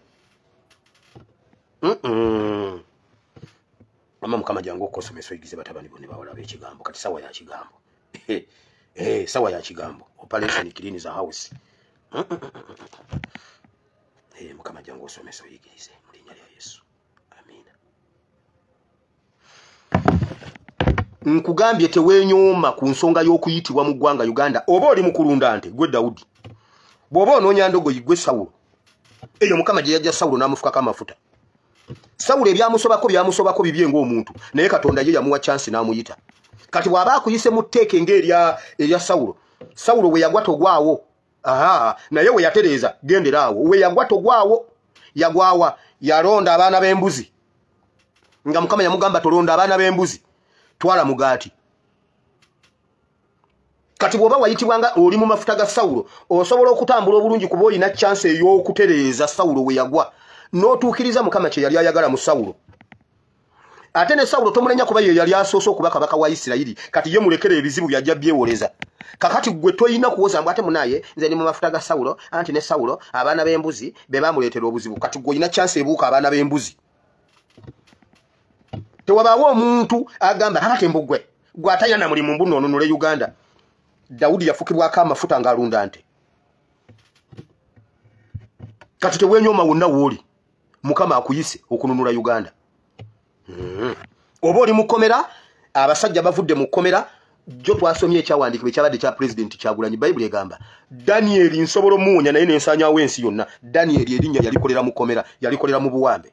Mukama jangu okosomesa oyigize batabani bonna bawala ekigambo. Kati sawa ya kigambo. Sawa ya kigambo. Operation clean is a house. Mukama jangu osomesa oyigirize mu linnya lya Yesu. Amina. Nkugambye tewenyoma ku nsonga y'okuyitibwa mu gwanga Uganda. Oba oli mukulunda nte gwe Daudi. Bw'oba onoonya ndogo yigwe Sawulo. Eyo Mukama gye yajja Sawulo n'amufukako amafuta. Sawulo ebyamusobako bibye ng'omuntu. Naye Katonda ye yamuwa chance n'amuyita. Kati bw'aba akuyise mu tteeke ng'erya Sawulo. Sawulo we yagwa togwawo. Naye we yatereeza gendera awo. We yagwa togwawo. Yagwawa yalonda abaana b'embuzi. Nga Mukama yamugamba tolonda abaana b'embuzi. Twala mugaati. kati bwoba wayitibwanga oli mu mafuta ga Sawulo osobola okutambula obulungi kuba olina chance ey'okutereeza Sawulo we yagwa n'otuukiriza Mukama kye yali ayagala mu Sawulo. Ate ne Sawulo tomulenya kuba ye yali asoose okuba kabaka wa Isirayiri, kati ye mulekere ebizibu byajja byewoleza. Kakati gwe toyina kuwoza mbwate munaye nze ni mu mafuta ga Sawulo, anti ne Sawulo abaana b'embuzi be bamuleetera obuzibu, kati gwe olina chance ebuuka abaana b'embuzi. Tewabaawo omuntu agamba akatembo gwe gwatayina na mulimu mbuno onunule Uganda. Daudi yafukibwako amafuta ng'alunda nte. Kati tewenyoma wonna wooli Mukama akuyise okununula Uganda. Oba oli mukomera abasajja bavudde mu komera jo twasomye ekyawandiikibwa ekyabadde kya President Kyagulanyi. Bayibuli egamba Daniel nsobola omuwonya naye nensanyawo ensi yonna. Daniel erinnya yalikolera mu komera, yalikolera mu buwambe.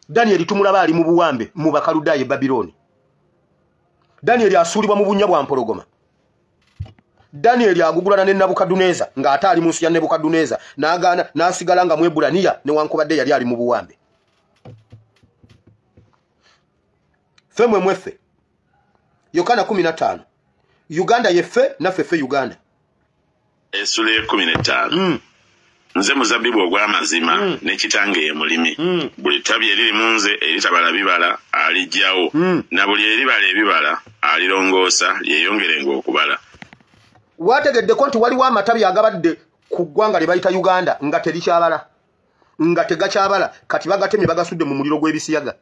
Daniel tumulaba ali mu buwambe mu Bakaludayi Babiloni. Daniel asuulibwa mu bunnya bwa mpologoma. Daniel agugulana ne Nabukaduneza ng'ate ali mu nsi ya Nebukaduneza n'agaana n'asigala nga Mwebulaniya newankubadde yali ali mu buwambe. Femwe mwefe Yokana 15 Uganda yefe naffe Uganda. Essula 15 Nze muzabibu ogw'amazima n'ekitange ye mulimi. Buli ttabi eriri mu nze eritabala bibala alijjawo, na buli eribala ebibala alirongoosa lyeyongerenga okubala. Wategeddeko nti waliwo amatabi agabadde ku ggwanga lye bayita Uganda nga terikyabala, nga tegakyabala, kati bagatemye bagasudde mu muliro gw'ebisiyaga.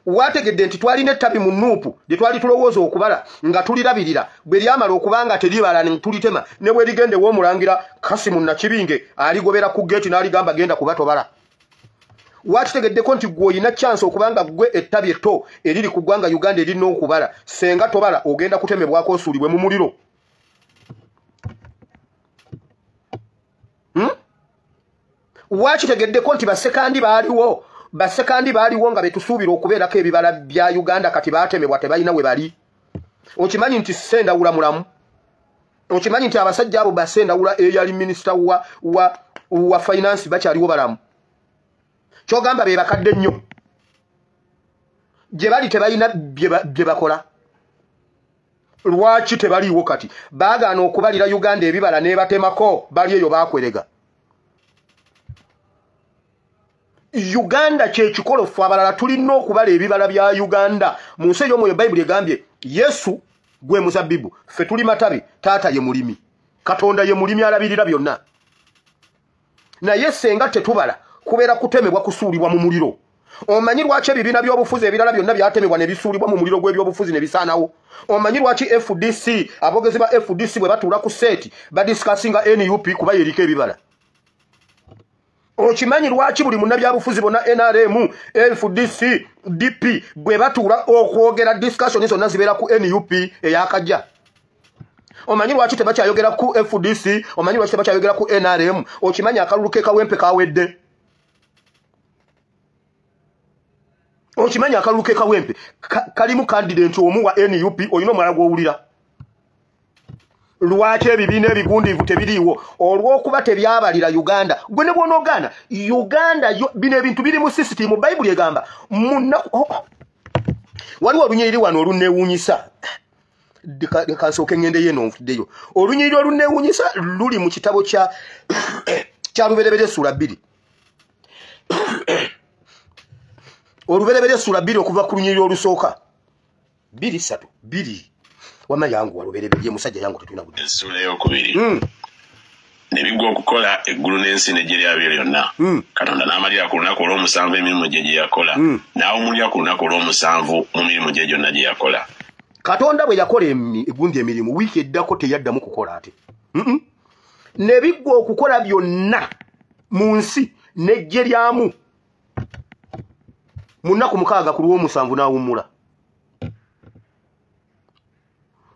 Wategedde nti twalina ettabi mu Nuupu lye twali tulowooza okubala nga tulirabirira, bwe lyamala okubanga teribala ne tulitema, ne bwe ligende w'omulangira Kasimu Nakibinge aligobera ku geeti n'aligamba genda kuba tobala. Wakitegeddeko nti gwe olina chance okubanga gwe ettabi etto eriri ku ggwanga Uganda erina okubala, senga tobala ogenda kutemebwako osuulibwe mu muliro. Wakitegeddeko nti basekandi baaliwo nga betusuubira okubeerako ebibala bya Uganda kati baatemebwa tebalina we bali. Okimanyi nti Sendawula mulamu? Okimanyi nti abasajja abo Sendawula eyali minisita wa finance bakyaliwo balamu? Kyogamba be bakadde nnyo. Gye bali tebalina bye bakola. Lwaki tebaliiwo kati? Baagaana okubalira Uganda ebibala n'ebatemako, bali eyo baakwerega. Uganda kye kikolofu abalala tulina okubala ebibala bya Uganda. Mu nsi ey'omwoyo Bayibuli egambye Yesu gwe muzabbibu, ffe tuli matabi, taata ye mulimi. Katonda ye mulimi alabirira byonna. Naye senga tetubala kubeera kutemebwa kusuulibwa mu muliro. Omanyi lwaki ebibiina by'obufuzi ebirala byonna byatemebwa ne bisuulibwa mu muliro gw'ebyobufuzi ne bisaanawo? Omanyi lwaki FDC abogezi ba FDC bwe batuula ku seeti badisikasinga NUP kuba yeriko ebibala? Okimanyi lwaki buli munnabyabufuzi bonna NRM, FDC, DP bwe batuula okwogera discussion zonna zibeera ku NUP eyakajja? Omanyi lwaki tebakyayogera ku FDC? Omanyi lwaki tebakyayogera ku NRM? Okimanyi akalulu ke Kawempe kawedde? Okimanyi akalulu ke Kawempe kalimu candidate omu wa NUP olina omwala gw'owulira. Lwaki ebibiina ebigundiivu tebiriiwo? Olw'okuba tebyabalira Uganda. Gwe ne bw'onoogaana Uganda bino ebintu biri mu sisitimu. Bayibuli egamba waliwo olunyiriri wano olunneewuunyisa. Kansooke ngende yeno nfuddeyo. Olunyiriri olunneewuunyisa luli mu kitabo kya Lubereberye Ssuula 2. Olubereberye Ssuula 2 okuva ku lunyiriri olusooka 2 wama yangu walubereberye musajja yangu tetuna budde. Essula ey'okubiri ne biggwa okukola eggulu n'ensi n'eggye lyabyo lyonna. Katonda n'amalira ku lunaku olw'omusanvu emirimu gye gye yakola, n'awummulira ku lunaku olw'omusanvu mu mirimu gye gyonna gye yakola. Katonda bwe yakola egundi emirimu wiiki eddako teyaddamu kukola ate. Ne biggwa okukola byonna mu nsi n'eggye lyamu mu nnaku 6 ku lw'omusanvu n'awummula.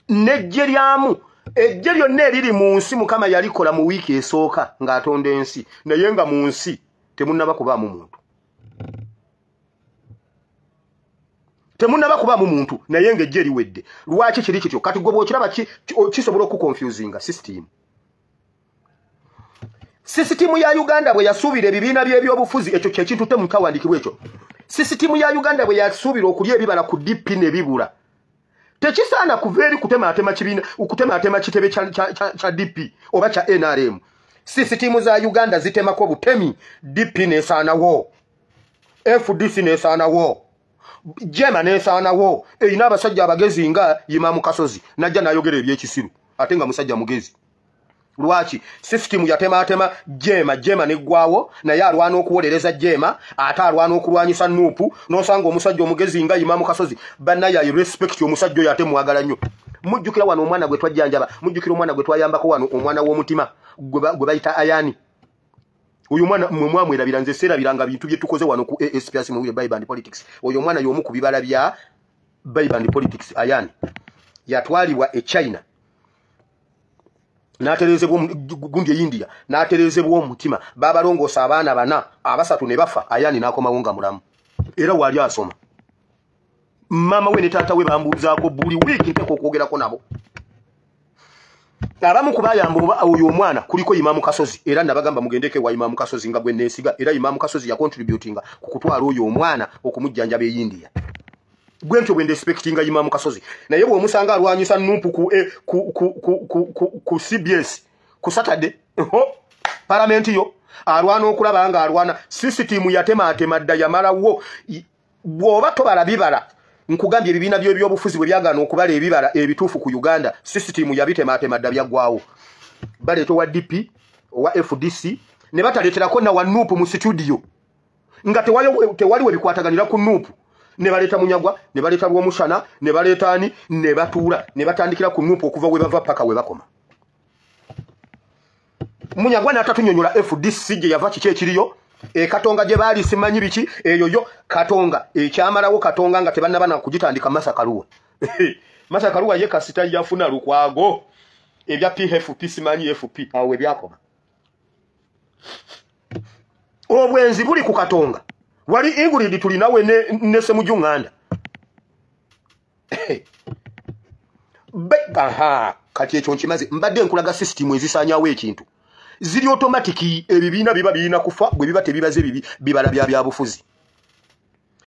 N'eggye lyamu, eggye lyonna eriri mu nsi Mukama yalikola mu wiiki esooka ng'atonda ensi, naye nga mu nsi temunnaba kubaamu muntu. Temunnaba kubaamu muntu naye ng'eggye liwedde. Lwaki kiri kityo? Kati gwe bw'okiraba kisobola okukonfuzinga sisitimu. Sisitimu ya Uganda bwe yasuubira ebibiina by'ebyobufuzi, ekyo kye kintu temutawandiikibwa ekyo. Sisitimu ya Uganda bwe yasuubira okulya ebibala ku DP ne bibula. tekisaana kuva eri kutematema kibiina okutematema kitebe kya DP oba kya NRM. Sisitimu za Uganda zitemako butemi, DP nesaanawo, FDC nesaanawo, Jema nesaanawo. Erina abasajja abagezi nga Imam Kasozi najja nayogera ebyekisiru ate nga musajja mugezi. Lwaki sisitimu yatematema Jema neggwawo naye alwana okuwolereza Jema ate alwana okulwanyisa Nuupu nosanga omusajja omugezi nga Imam Kasozi bannaye respect omusajja oyo ate mwagala nnyo. Mujjukira wano omwana gwe twajjanjaba, mujjukira omwana gwe twayambako wano omwana w'omutima gwe bayita Ayani. Oyo mwana mwamwerabira nze serabiranga bintu bye tukoze wano ku SPS mu Bible and Politics. Oyo mwana y'omu ku bibala bya Bible and Politics Ayani. Yatwalibwa e China. Naterezebwa gundi India, naterezebwa omutima. Babalongoosa abaana bana, abasatu ne bafa. Ayani n'akomawo nga mulamu. Era wali asoma. Mama we ne taata we bambuuzaako buli wiiki nteko okwogerako nabo. Abamu kubayamba oyo omwana kuliko Imam Kasozi era nabagamba mugendeke wa Imam Kasozi nga gwe neesiga era Imam Kasozi ya contributinga ku kutwala oyo omwana okumujjanjaba e India. Gwentyo bwende expectinga Imam Kasozi naye bwe omusanga alwanyisa Nuupu ku CBS ku Saturday parliament yo alwana okulaba nga alwana system yatema dda yamalawo bwoba tobala bibala nkugambye ebibiina by'ebyobufuzi bwe byagana okubala ebibala ebituufu ku Uganda system yabitema dda byagwawo baleeta wa DP wa FDC ne bataleeterako na wa Nuupu mu studio nga tewaliwe bikwataganira ku Nuupu ne baleta Munyagwa ne baleta Lwomushana ne baleta ani ne batuula ne batandikira ku Nuupu okuva we bava paka we bakoma. Munyagwa n'atatunyonyola FDC gye yava kiki ekiriyo Katonga gye baali simanyi biki eyoyo Katonga ekyamalawo Katonga nga tebannabana kugitandika Masakaluwa. Masakaluwa ye kasita yafuna lukwago ebya PFP simanyi FP awe byakoma. Obwenzi buli ku Katonga. Wali Ingrid tulinawe ne Semujunganda. Aha, kati ekyo nkimaze mbadde nkulaga system ezisanyawo ekintu. Ziri automatic ebibiina biba birina kufa bwe biba tebibaze bibala bya byabufuzi.